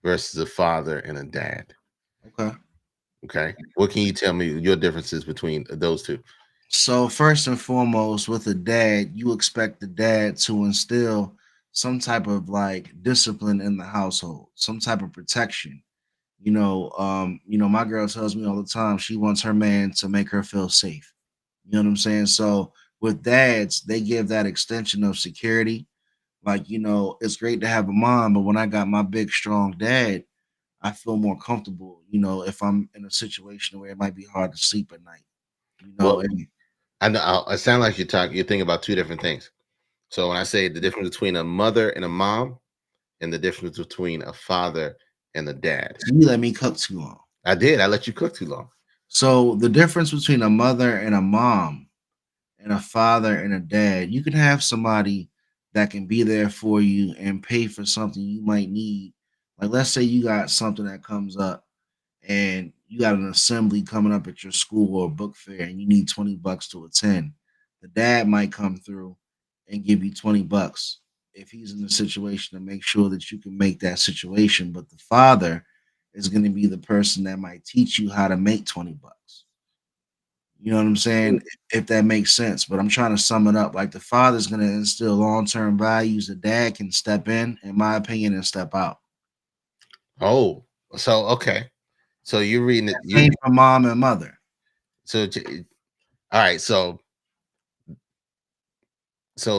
versus a father and a dad. Okay. Okay. What can you tell me your differences between those two? So first and foremost, with a dad, you expect the dad to instill some type of like discipline in the household, some type of protection. My girl tells me all the time she wants her man to make her feel safe. You know what I'm saying? So with dads, they give that extension of security. Like, it's great to have a mom, but when I got my big, strong dad, I feel more comfortable, if I'm in a situation where it might be hard to sleep at night. Well, And I know it sounds like you're thinking about two different things. So when I say the difference between a mother and a mom, and the difference between a father and a dad. you let me cook too long. I did. I let you cook too long. So the difference between a mother and a mom and a father and a dad, you can have somebody that can be there for you and pay for something you might need. Like, let's say you got something that comes up and you got an assembly coming up at your school or a book fair and you need $20 to attend. The dad might come through and give you $20 if he's in the situation to make sure that you can make that situation. But the father is going to be the person that might teach you how to make $20. You know what I'm saying? If that makes sense. But I'm trying to sum it up. Like, the father's going to instill long-term values. The dad can step in my opinion, and step out. Oh, so okay. So you're reading it. Same for mom and mother. So, all right. So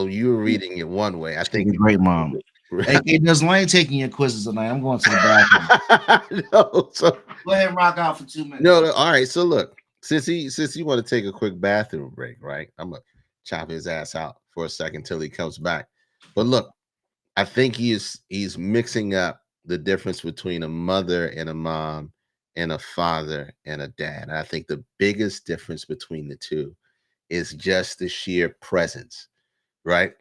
you were reading it one way. I think a great mom. Hey, doesn't I ain't taking your quizzes tonight. I'm going to the bathroom. No, so go ahead and rock out for 2 minutes. No, all right. So look, since you want to take a quick bathroom break, right? I'm gonna chop his ass out for a second till he comes back. But look, I think he's mixing up the difference between a mother and a mom and a father and a dad. And I think the biggest difference between the two is just the sheer presence, right?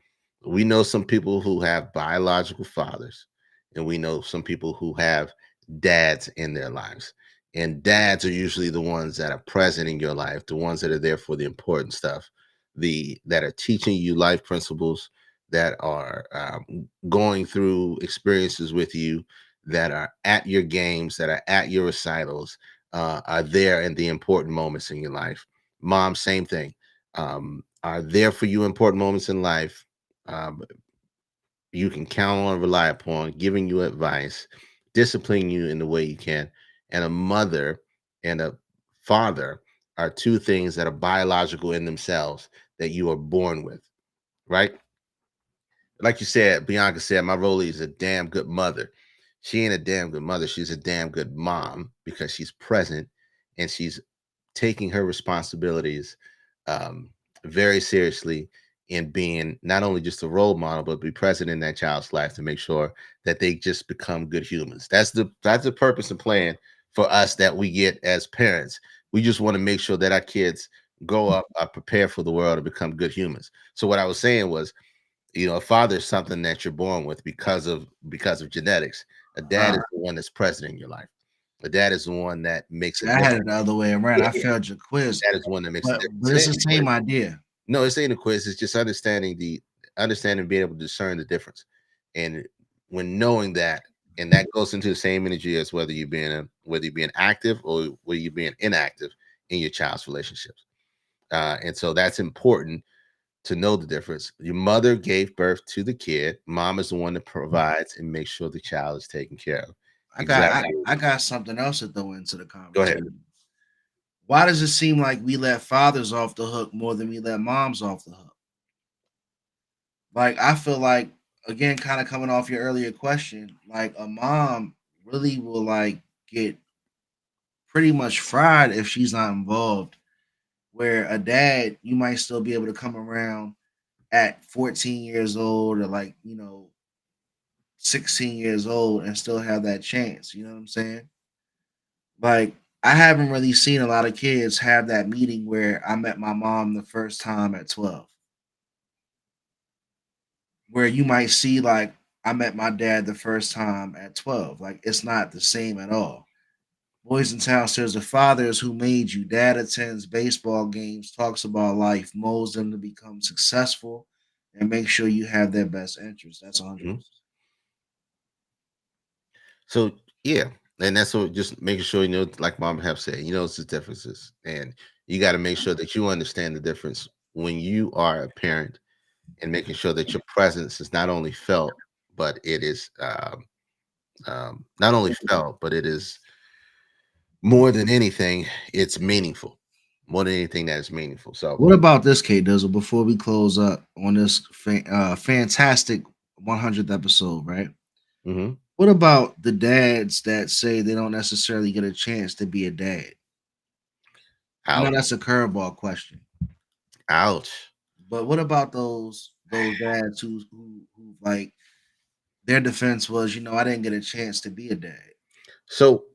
We know some people who have biological fathers, and we know some people who have dads in their lives. And dads are usually the ones that are present in your life, the ones that are there for the important stuff, that are teaching you life principles, that are going through experiences with you, that are at your games, that are at your recitals, are there in the important moments in your life. Mom, same thing, are there for you important moments in life. You can count on, rely upon, giving you advice, disciplining you in the way you can. And a mother and a father are two things that are biological in themselves that you are born with, right? Like you said, Bianca said, my Rolly is a damn good mother. She ain't a damn good mother. She's a damn good mom because she's present and she's taking her responsibilities very seriously, in being not only just a role model, but be present in that child's life to make sure that they just become good humans. That's the purpose and plan for us that we get as parents. We just want to make sure that our kids grow up, are prepared for the world, and become good humans. So what I was saying was, a father is something that you're born with because of genetics. A dad is the one that's present in your life. A dad is the one that makes it. I had it the other way around. I failed your quiz. That is one that makes it. But it's the same idea. No, it's ain't a quiz. It's just understanding being able to discern the difference, and when knowing that, and that goes into the same energy as whether you're being active or whether you're being inactive in your child's relationships. And so that's important to know the difference. Your mother gave birth to the kid. Mom is the one that provides and makes sure the child is taken care of. I got something else to throw into the conversation. Go ahead. Why does it seem like we let fathers off the hook more than we let moms off the hook? Like, I feel like, again, kind of coming off your earlier question, like a mom really will like get pretty much fried if she's not involved. Where a dad, you might still be able to come around at 14 years old or 16 years old and still have that chance. You know what I'm saying? Like, I haven't really seen a lot of kids have that meeting where I met my mom the first time at 12. Where you might see, like, I met my dad the first time at 12. Like, it's not the same at all. Boys in Town says the fathers who made you. Dad attends baseball games, talks about life, molds them to become successful, and make sure you have their best interests. That's 100%. So, yeah. And that's what, just making sure, like Mom have said, it's the differences. And you got to make sure that you understand the difference when you are a parent, and making sure that your presence is not only felt, but it is not only felt, but it is more than anything, it's meaningful. More than anything that is meaningful. So what about this, K Dizzle, before we close up on this fantastic 100th episode, right? Mm-hmm. What about the dads that say they don't necessarily get a chance to be a dad? I know Ouch. that's a curveball question, Ouch. but what about those dads who like their defense was, I didn't get a chance to be a dad. So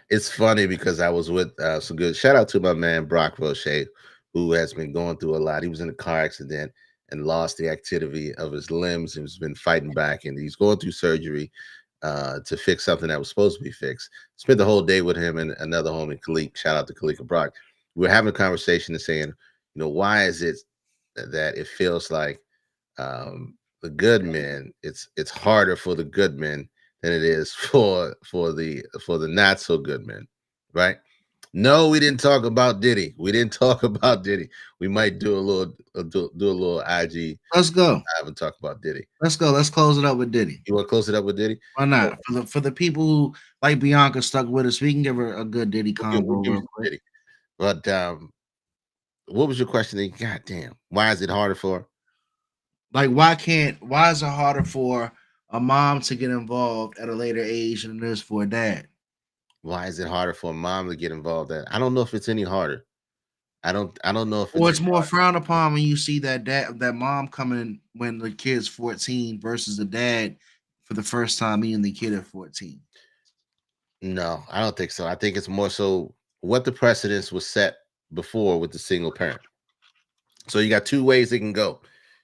it's funny because I was with some good shout out to my man Brock Roche, who has been going through a lot. He was in a car accident and lost the activity of his limbs and has been fighting back, and he's going through surgery to fix something that was supposed to be fixed. Spent the whole day with him and another homie, Khalik. Shout out to Khalik and Brock. We were having a conversation and saying, why is it that it feels like the good men, it's harder for the good men than it is for the not so good men, right? No, we didn't talk about Diddy. We didn't talk about Diddy. We might do a little do a little IG Let's go. I haven't talked about Diddy. Let's go. Let's close it up with Diddy. You want to close it up with Diddy? Why not? For the people who like Bianca stuck with us, we can give her a good Diddy combo We'll give real you quick. Diddy. But what was your question? God damn. Why is it harder for? Like, why is it harder for a mom to get involved at a later age than it is for a dad? Why is it harder for a mom to get involved? I don't know if it's any harder. I don't know if Or it's more frowned upon when you see that mom coming when the kid's 14 versus the dad for the first time meeting the kid at 14. No, I don't think so. I think it's more so what the precedence was set before with the single parent. So you got two ways it can go.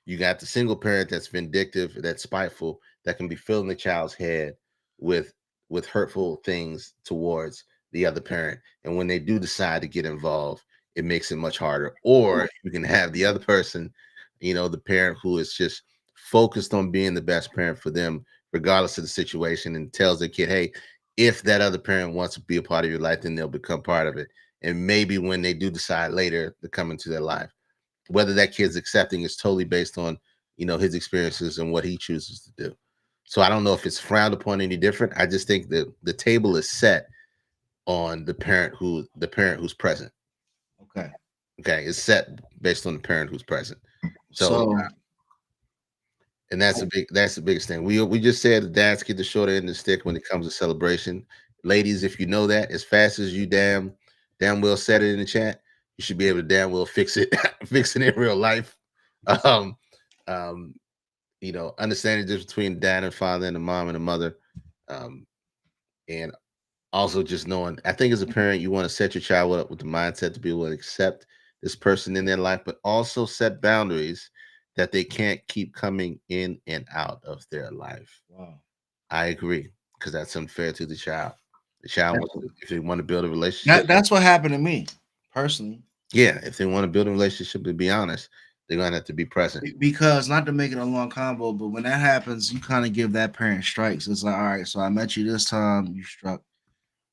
You got the single parent that's vindictive, that's spiteful, that can be filling the child's head with hurtful things towards the other parent. And when they do decide to get involved, it makes it much harder. Or you can have the other person, the parent who is just focused on being the best parent for them, regardless of the situation, and tells the kid, hey, if that other parent wants to be a part of your life, then they'll become part of it. And maybe when they do decide later to come into their life, whether that kid's accepting is totally based on, his experiences and what he chooses to do. So I don't know if it's frowned upon any different. I just think that the table is set on the parent who's present. Okay. Okay. It's set based on the parent who's present. So and that's the biggest thing. We just said the dads get the short end of the stick when it comes to celebration. Ladies, if you know that, as fast as you damn well said it in the chat, you should be able to damn well fix it in real life. Understanding the difference between dad and father and the mom and the mother. And also just knowing, I think as a parent, you want to set your child up with the mindset to be able to accept this person in their life, but also set boundaries that they can't keep coming in and out of their life. Wow. I agree, because that's unfair to the child. The child, if they want to build a relationship. That's what happened to me, personally. Yeah, if they want to build a relationship, to be honest, they're going to have to be present. Because, not to make it a long combo, but when that happens, you kind of give that parent strikes. It's like, all right, so I met you this time, you struck.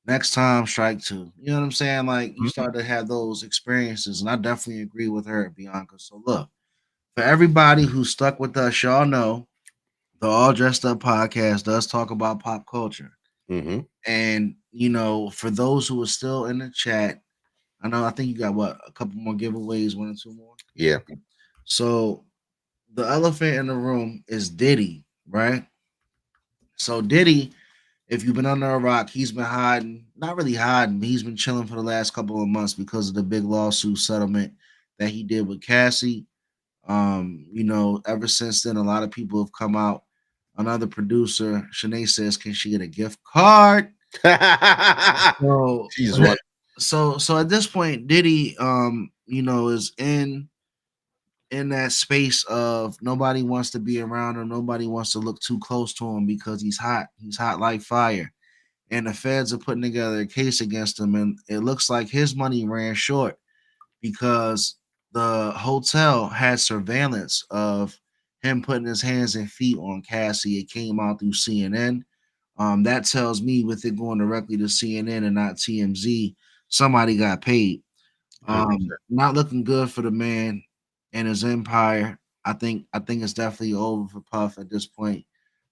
Next time, strike two. You know what I'm saying? Like, you start to have those experiences, and I definitely agree with her, Bianca. So, look, for everybody who's stuck with us, y'all know the All Dressed Up podcast does talk about pop culture. Mm-hmm. And, for those who are still in the chat, I think you got a couple more giveaways, 1 or 2 more? Yeah. So the elephant in the room is Diddy, right? So Diddy, if you've been under a rock, he's been hiding, not really hiding, but he's been chilling for the last couple of months because of the big lawsuit settlement that he did with Cassie. Ever since then, a lot of people have come out. Another producer, Shanae, says, can she get a gift card? So at this point, Diddy, is in that space of nobody wants to be around him, nobody wants to look too close to him because he's hot like fire, and the feds are putting together a case against him, and it looks like his money ran short because the hotel had surveillance of him putting his hands and feet on Cassie. It came out through CNN. That tells me, with it going directly to CNN and not TMZ, somebody got paid. Not looking good for the man and his empire. I think it's definitely over for Puff at this point.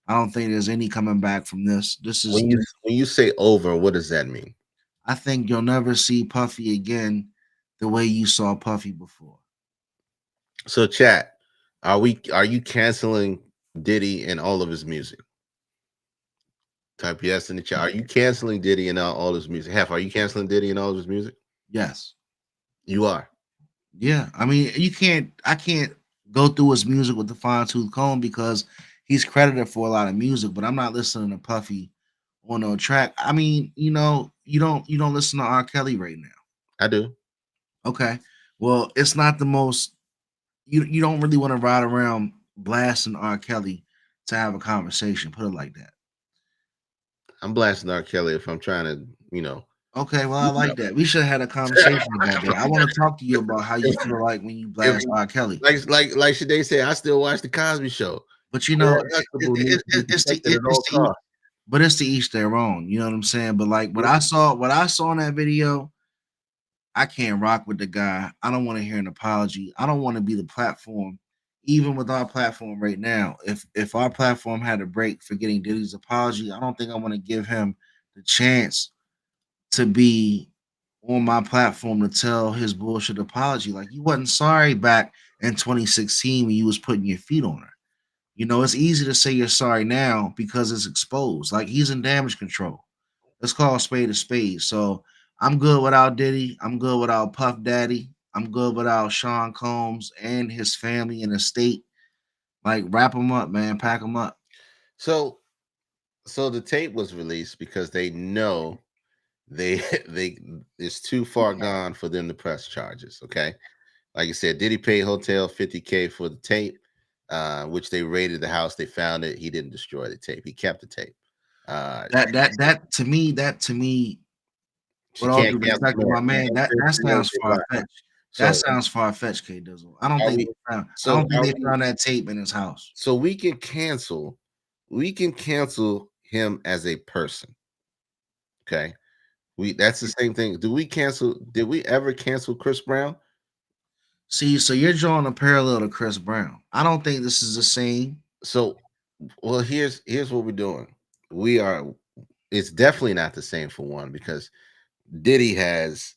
I don't think there's any coming back from this. This is when you say over, what does that mean? I think you'll never see Puffy again the way you saw Puffy before. So, chat, are you canceling Diddy and all of his music? Type yes in the chat. Are you canceling Diddy and all his music? Half, are you canceling Diddy and all of his music? Yes. You are. Yeah. I mean, I can't go through his music with the fine tooth comb because he's credited for a lot of music, but I'm not listening to Puffy on no track. I mean, you don't listen to R. Kelly right now. I do. Okay. Well, it's not the most you don't really want to ride around blasting R. Kelly to have a conversation. Put it like that. I'm blasting R. Kelly if I'm trying to, Okay, well, I like that. We should have had a conversation about that. I want to talk to you about how you feel like when you blast R. Kelly. like Shade said, I still watch the Cosby Show. But you know, It's but it's to each their own. You know what I'm saying? But like what I saw in that video, I can't rock with the guy. I don't want to hear an apology. I don't want to be the platform. Even with our platform right now, if our platform had a break for getting Diddy's apology, I don't think I want to give him the chance to be on my platform to tell his bullshit apology. Like you wasn't sorry back in 2016 when you was putting your feet on her. You know, it's easy to say you're sorry now because it's exposed. Like he's in damage control. Let's call a spade a spade. So I'm good without Diddy. I'm good without Puff Daddy. I'm good without Sean Combs and his family and estate. Like wrap them up, man. Pack them up. So the tape was released because they know they it's too far gone for them to press charges. Okay, like you said, Diddy paid Hotel $50K for the tape, which they raided the house. They found it. He didn't destroy the tape. He kept the tape. That to me, with all due respect to my man, that sounds far fetched. That sounds far fetched, K Dizzle. I don't think they found that tape in his house. So we can cancel him as a person. Okay. That's the same thing. Did we ever cancel Chris Brown? See, so you're drawing a parallel to Chris Brown. I don't think this is the same. So well, here's what we're doing. It's definitely not the same for one, because Diddy has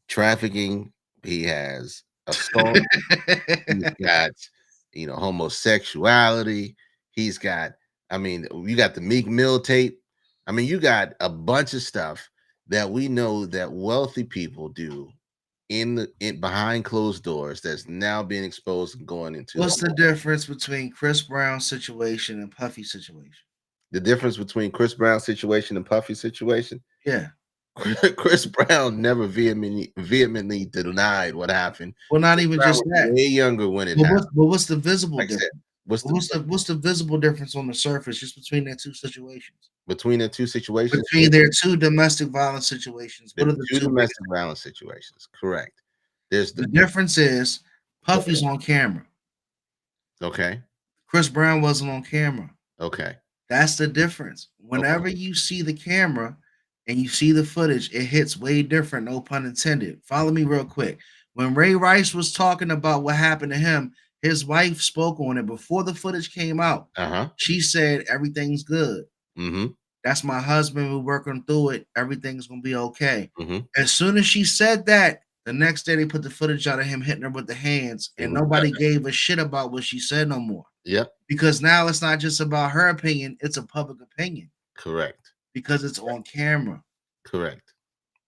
trafficking, he has assault, he's got homosexuality, he's got, you got the Meek Mill tape. You got a bunch of stuff that we know that wealthy people do in behind closed doors that's now being exposed and going into. What's the difference between Chris Brown's situation and Puffy's situation? The difference between Chris Brown's situation and Puffy's situation? Yeah. Chris Brown never vehemently denied what happened. Well, not even just that. Way younger when it happened. But what's the visible difference? What's the visible difference on the surface just between their two situations? Between their two situations? Between their two domestic violence situations. What are the two domestic violence situations? Correct. There's the difference is Puffy's on camera. Okay. Chris Brown wasn't on camera. Okay. That's the difference. Whenever you see the camera and you see the footage, it hits way different, no pun intended. Follow me real quick. When Ray Rice was talking about what happened to him, his wife spoke on it before the footage came out. She said, everything's good. That's my husband. We're working through it. Everything's going to be okay. As soon as she said that, the next day they put the footage out of him hitting her with the hands, and nobody gave a shit about what she said no more. Yep. Because now it's not just about her opinion, it's a public opinion. Correct. Because it's on camera. Correct.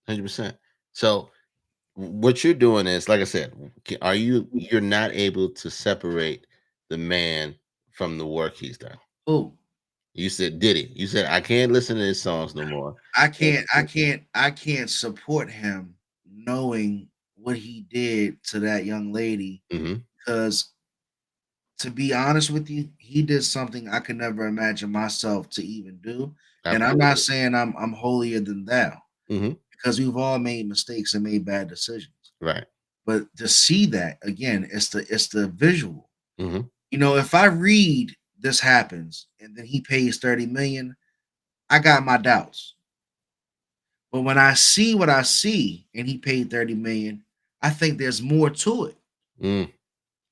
100%. So what you're doing is, like I said, you're not able to separate the man from the work he's done. Who? You said Diddy. You said I can't listen to his songs no more. I can't support him knowing what he did to that young lady, because to be honest with you, he did something I could never imagine myself to even do. Absolutely. And I'm not saying I'm holier than thou, because we've all made mistakes and made bad decisions. Right. But to see that again, it's the visual. If I read this happens and then he pays 30 million, I got my doubts. But when I see what I see and he paid 30 million, I think there's more to it.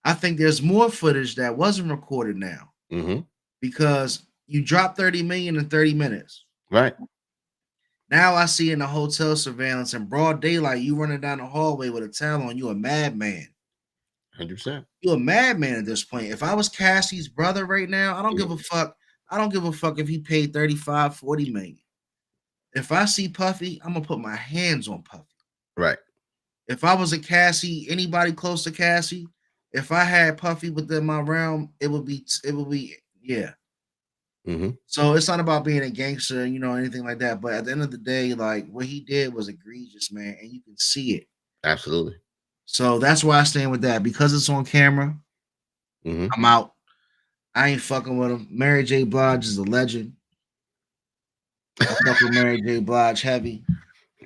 I think there's more footage that wasn't recorded now, because you dropped 30 million in 30 minutes. Right. Now I see in the hotel surveillance in broad daylight, you running down the hallway with a towel on, you a madman. 100%. You're a madman at this point. If I was Cassie's brother right now, I don't give a fuck. I don't give a fuck if he paid 35, 40 million. If I see Puffy, I'm gonna put my hands on Puffy. Right. If I was a Cassie, anybody close to Cassie, if I had Puffy within my realm, it would be, yeah. Mm-hmm. So it's not about being a gangster, anything like that. But at the end of the day, like what he did was egregious, man, and you can see it. Absolutely. So that's why I stand with that. Because it's on camera, Mm-hmm. I'm out. I ain't fucking with him. Mary J. Blige is a legend. I fuck with Mary J. Blige heavy.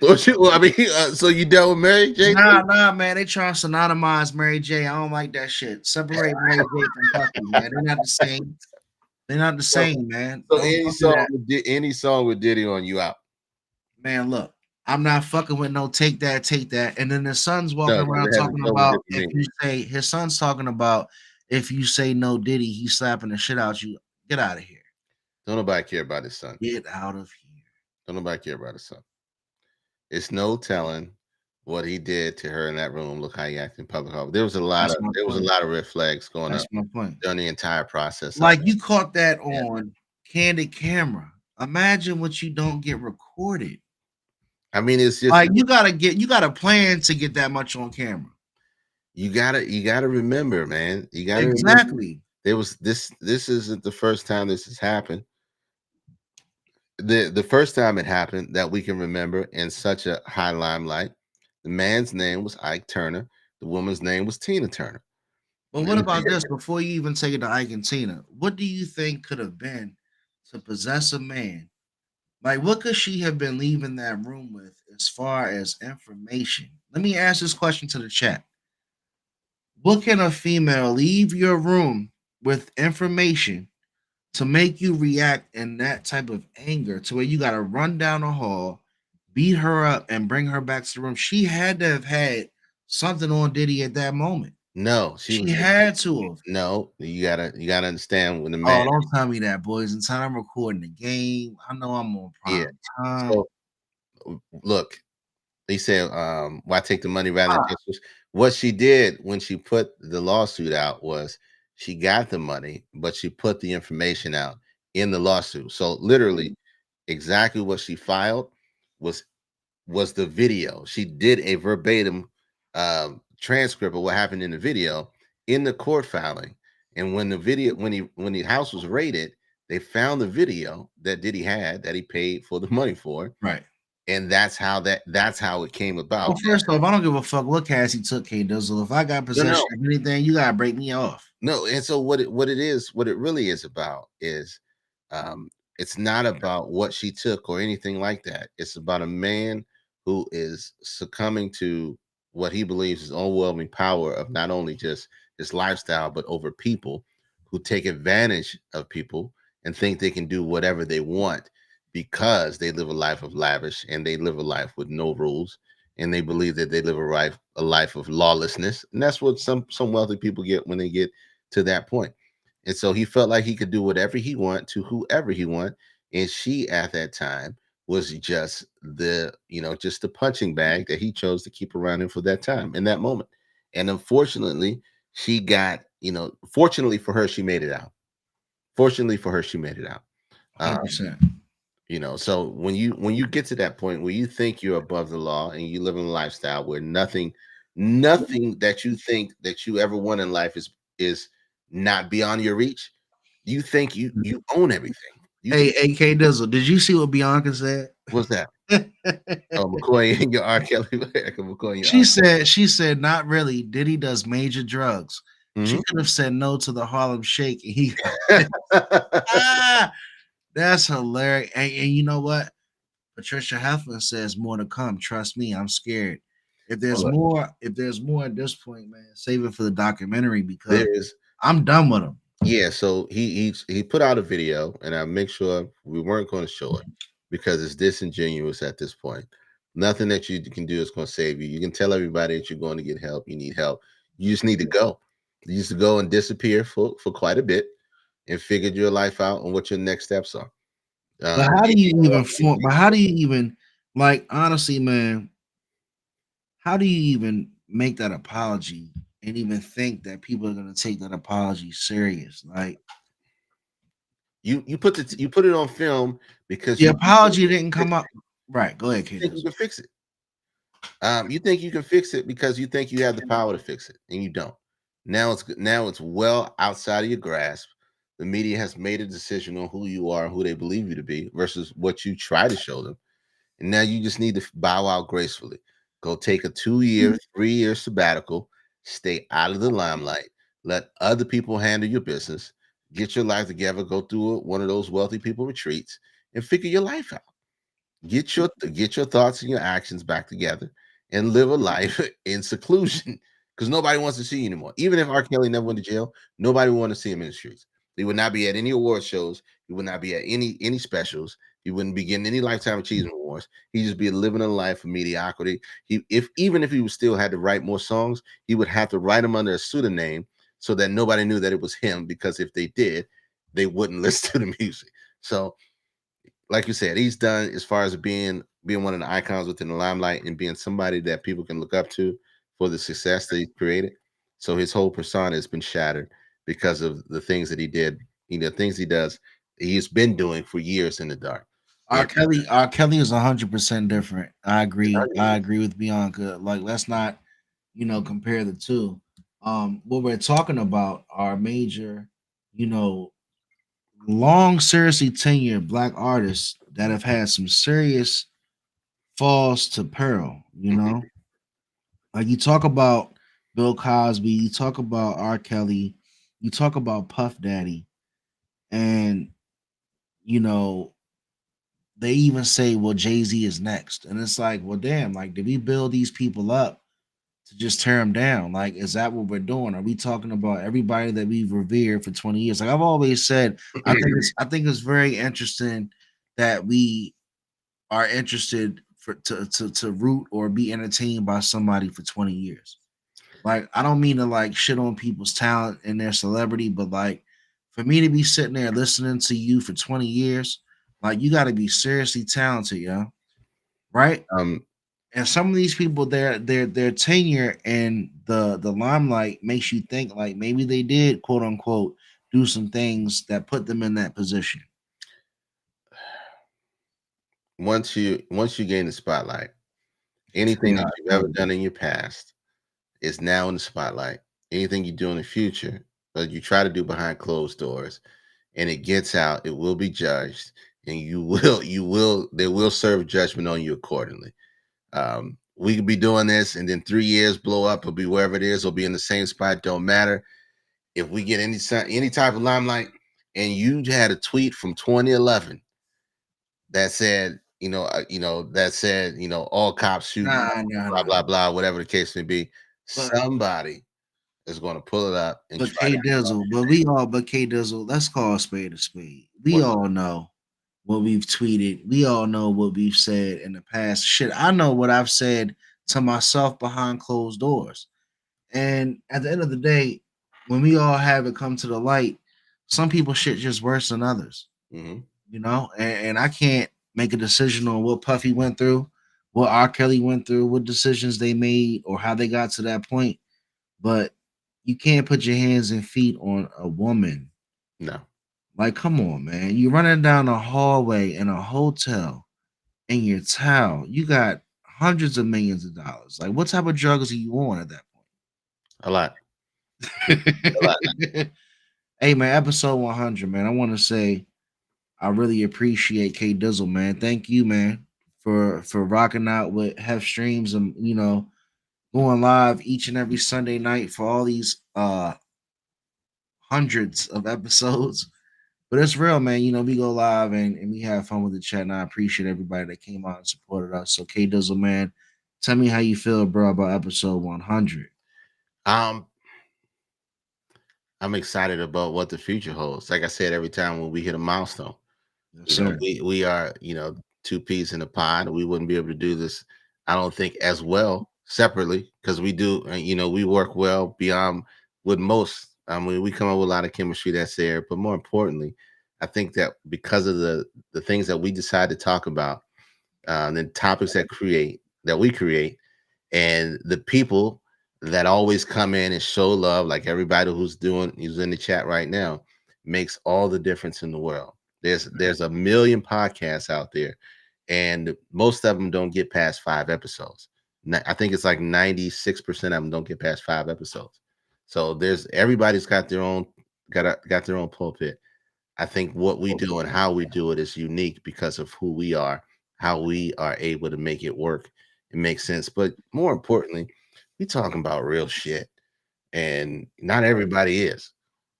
Well, I mean, so you dealt with Mary J? Nah, man. They trying to synonymize Mary J. I don't like that shit. Separate Mary J from Puffy, man. They're not the same. They're not the same, man. So Don't any song with Diddy on, you out? Man, look, I'm not fucking with no take that. And then the son's walking around that has talking no about different if you say his son's talking about if you say no Diddy, he's slapping the shit out you. Get out of here. Don't nobody care about his son. Get out of here. Don't nobody care about his son. It's no telling what he did to her in that room. Look how he acted in public. There was a lot of red flags going up. That's my point. During the entire process. Like you caught that on candid camera. Imagine what you don't get recorded. I mean, it's just like you gotta plan to get that much on camera. You gotta remember, man. You gotta exactly. There was this isn't the first time this has happened. The first time it happened that we can remember in such a high limelight, the man's name was Ike Turner. The woman's name was Tina Turner. Well, what about this? Before you even take it to Ike and Tina, what do you think could have been to possess a man? Like, what could she have been leaving that room with as far as information? Let me ask this question to the chat. What can a female leave your room with information to make you react in that type of anger to where you got to run down the hall, beat her up, and bring her back to the room? She had to have had something on Diddy at that moment. No, she had to have. No, you gotta understand when the man. Oh, don't tell me that, boys. In time I'm recording the game, I know I'm on prime time. So, look, they said, "Why take the money rather than just?" What she did when she put the lawsuit out was she got the money, but she put the information out in the lawsuit. So literally, exactly what she filed was the video. She did a verbatim transcript of what happened in the video in the court filing. And when the house was raided, they found the video that Diddy had that he paid for the money for. Right. And that's how it came about. Well, first off, I don't give a fuck what Cassie took, K Dizzle. If I got possession of anything, you gotta break me off. No, and so what it really is about is it's not about what she took or anything like that. It's about a man who is succumbing to what he believes is overwhelming power of not only just his lifestyle, but over people who take advantage of people and think they can do whatever they want because they live a life of lavish and they live a life with no rules and they believe that they live a life of lawlessness. And that's what some wealthy people get when they get to that point. And so he felt like he could do whatever he want to whoever he want. And she at that time was just the punching bag that he chose to keep around him for that time in that moment. And unfortunately, she got, fortunately for her, she made it out. Fortunately for her, she made it out. 100%. So when you get to that point where you think you're above the law and you live in a lifestyle where nothing that you think that you ever want in life is not beyond your reach, you think you own everything. Hey, K Dizzle, did you see what Bianca said? What's that? Oh, McCoy and your R. Kelly. McCoy, She said, not really. Diddy does major drugs. Mm-hmm. She could have said no to the Harlem Shake. And he that's hilarious. And you know what? Patricia Heflin says more to come. Trust me, I'm scared. If there's more at this point, man, save it for the documentary because I'm done with him. Yeah, so he put out a video, and I make sure we weren't going to show it because it's disingenuous at this point. Nothing that you can do is going to save you. You can tell everybody that you're going to get help. You need help. You just need to go. You used to go and disappear for quite a bit and figured your life out and what your next steps are. But how do you even like honestly, man? How do you even make that apology and even think that people are gonna take that apology serious. Like You put it on film because the you apology didn't come up right. Go ahead, K. think you can fix it. You think you can fix it because you think you have the power to fix it, and you don't. Now it's well outside of your grasp. The media has made a decision on who you are, who they believe you to be, versus what you try to show them. And now you just need to bow out gracefully. Go take a 2-year, 3-year sabbatical. Stay out of the limelight. Let other people handle your business. Get your life together. Go through one of those wealthy people retreats and figure your life out. Get your thoughts and your actions back together and live a life in seclusion because nobody wants to see you anymore. Even if R. Kelly never went to jail, nobody would want to see him in the streets. He would not be at any award shows. He would not be at any specials. He wouldn't be getting any lifetime achievement awards. He'd just be living a life of mediocrity. Even if he was still had to write more songs, he would have to write them under a pseudonym so that nobody knew that it was him. Because if they did, they wouldn't listen to the music. So like you said, he's done as far as being one of the icons within the limelight and being somebody that people can look up to for the success that he created. So his whole persona has been shattered because of the things that he did, things he does, he's been doing for years in the dark. R. And Kelly is 100% different. I agree. I agree with Bianca. Like, let's not, compare the two. What we're talking about are major, you know, long, seriously tenured black artists that have had some serious falls to peril. Like you talk about Bill Cosby, you talk about R. Kelly, you talk about Puff Daddy, and you know they even say, well, Jay-Z is next. And it's like, well, damn, like, did we build these people up to just tear them down? Like, is that what we're doing? Are we talking about everybody that we've revered for 20 years? Like I've always said, I think it's very interesting that we are interested to root or be entertained by somebody for 20 years. Like, I don't mean to like shit on people's talent and their celebrity, but like for me to be sitting there listening to you for 20 years, like you got to be seriously talented, yeah, right? um, And some of these people, their tenure in the limelight makes you think like maybe they did quote unquote do some things that put them in that position. once you gain the spotlight, anything that you've ever done in your past is now in the spotlight. Anything you do in the future, but you try to do behind closed doors, and it gets out, it will be judged, and they will serve judgment on you accordingly. We could be doing this, and then 3 years blow up, or be wherever it is, or be in the same spot. Don't matter. If we get any type of limelight, and you had a tweet from 2011 that said, all cops shoot, blah blah blah, whatever the case may be, somebody is going to pull it up and But try K Dizzle, but K Dizzle, let's call a spade a spade. We all know what we've tweeted. We all know what we've said in the past. Shit, I know what I've said to myself behind closed doors. And at the end of the day, when we all have it come to the light, some people shit just worse than others. Mhm. And I can't make a decision on what Puffy went through, what R. Kelly went through, what decisions they made, or how they got to that point. But you can't put your hands and feet on a woman. No. Like, come on, man. You're running down a hallway in a hotel in your towel. You got hundreds of millions of dollars. Like, what type of drugs are you on at that A lot. point? Hey, man, episode 100, man. I want to say I really appreciate K Dizzle, man. Thank you, man, for rocking out with Hef Streams and going live each and every Sunday night for all these hundreds of episodes. But it's real, man. We go live and we have fun with the chat, and I appreciate everybody that came out and supported us. So, K Dizzle, man, tell me how you feel, bro, about episode 100. I'm excited about what the future holds. Like I said, every time when we hit a milestone, we are, two peas in a pod. We wouldn't be able to do this, I don't think, as well separately, because we do, we work well beyond with most. I mean, we come up with a lot of chemistry that's there, but more importantly, I think that because of the things that we decide to talk about, the topics that we create, and the people that always come in and show love, like everybody who's in the chat right now, makes all the difference in the world. There's a million podcasts out there, and most of them don't get past 5 episodes. I think it's like 96% of them don't get past 5 episodes. So everybody's got their own pulpit. I think what we do and how we do it is unique because of who we are, how we are able to make it work and make sense. But more importantly, we talking about real shit, and not everybody is.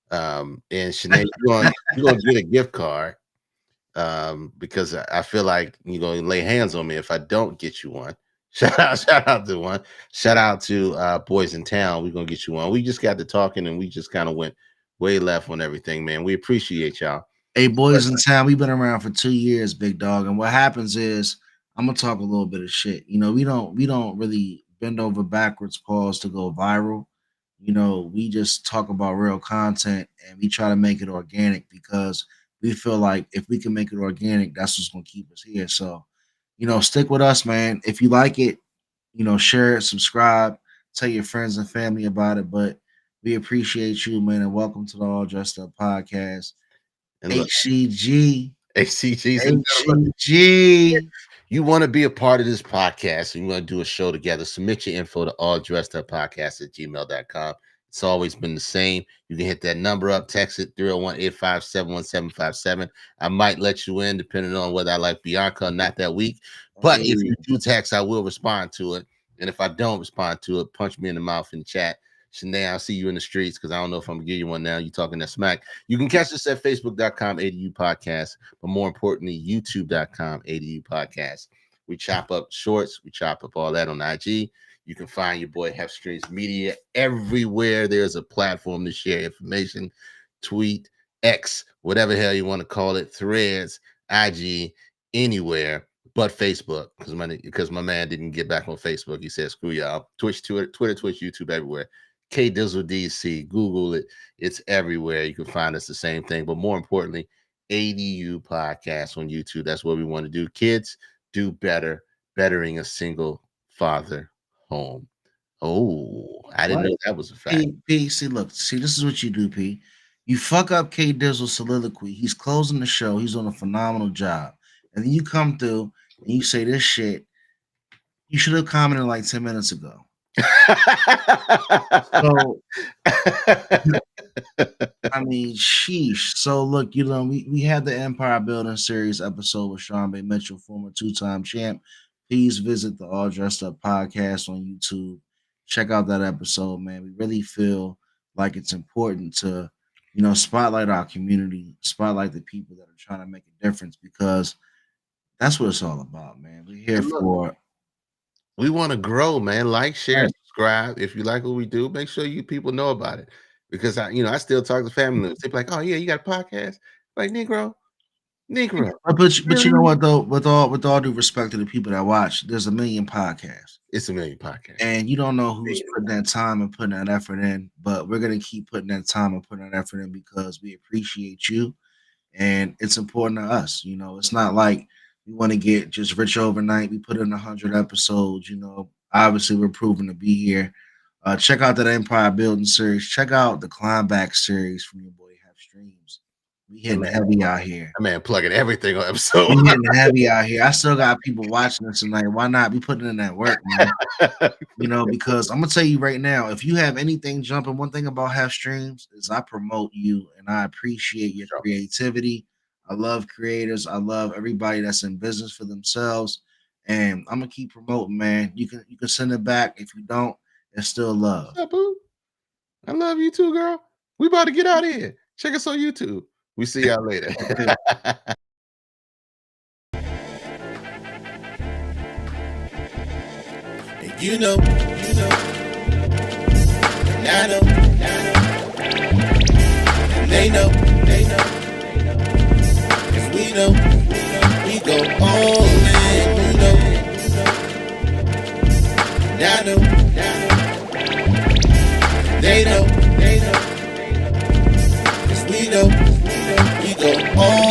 And Shanae, you're gonna get a gift card because I feel like you're gonna lay hands on me if I don't get you one. Shout out to one. Shout out to Boys in Town. We're gonna get you one. We just got to talking and we just kind of went way left on everything, man. We appreciate y'all. Hey, Boys in Town, we've been around for 2 years, big dog. And what happens is, I'm gonna talk a little bit of shit. You know, we don't really bend over backwards, pause to go viral. You know, we just talk about real content and we try to make it organic because we feel like if we can make it organic, that's what's gonna keep us here. So, you know, stick with us, man. If you like it, you know, share it, subscribe, tell your friends and family about it. But we appreciate you, man, and welcome to the All Dressed Up Podcast. And look, HCG. You want to be a part of this podcast and you want to do a show together, submit your info to alldresseduppodcast@gmail.com. It's always been the same. You can hit that number up, text it 301-857-1757. I might let you in depending on whether I like Bianca or not that week. But if you do text, I will respond to it. And if I don't respond to it, punch me in the mouth in the chat. Shanae, I'll see you in the streets because I don't know if I'm gonna give you one now. You talking that smack. You can catch us at facebook.com ADU podcast, but more importantly, youtube.com ADU podcast. We chop up shorts, we chop up all that on IG. You can find your boy Hef Streams Media everywhere. There's a platform to share information, tweet, X, whatever the hell you want to call it, Threads, IG, anywhere but Facebook, because my man didn't get back on Facebook. He said, screw y'all. Twitch, Twitter, Twitch, YouTube, everywhere. K Dizzle DC, Google it. It's everywhere. You can find us the same thing. But more importantly, ADU podcast on YouTube. That's what we want to do. Kids do better, bettering a single father home. Oh, I didn't know that was a fact. P, see, this is what you do, P. You fuck up K Dizzle's soliloquy. He's closing the show. He's on a phenomenal job. And then you come through and you say this shit. You should have commented like 10 minutes ago. So, I mean, sheesh. So look, you know, we had the Empire Building Series episode with Sean Bay Mitchell, former 2-time champ. Please visit the All Dressed Up podcast on YouTube. Check out that episode, man. We really feel like it's important to, you know, spotlight our community, spotlight the people that are trying to make a difference, because that's what it's all about, man. We're here for it. We want to grow, man. Like, share, subscribe. If you like what we do, make sure you people know about it. Because I still talk to family members. They're like, "Oh yeah, you got a podcast?" Like, Negro. But you know what though? With all due respect to the people that watch, there's a million podcasts. It's a million podcasts, and you don't know who's putting that time and putting that effort in. But we're gonna keep putting that time and putting that effort in because we appreciate you, and it's important to us. You know, it's not like we want to get just rich overnight. We put in 100 episodes. You know, obviously we're proven to be here. Check out that Empire Building series. Check out the Climb Back series from your boy Hef Streams. We hitting heavy out here. My man plugging everything on episode. We hitting heavy out here. I still got people watching us tonight. Why not be putting in that work, man? You know, because I'm gonna tell you right now, if you have anything jumping, one thing about Hef Streams is I promote you and I appreciate your creativity. I love creators. I love everybody that's in business for themselves. And I'm gonna keep promoting, man. You can send it back. If you don't, it's still love. What's up, boo? I love you too, girl. We about to get out of here. Check us on YouTube. We see y'all later. You know, and I know, and they know, cause we know, we go all in, you know, and I know, they know, cause we know, we go all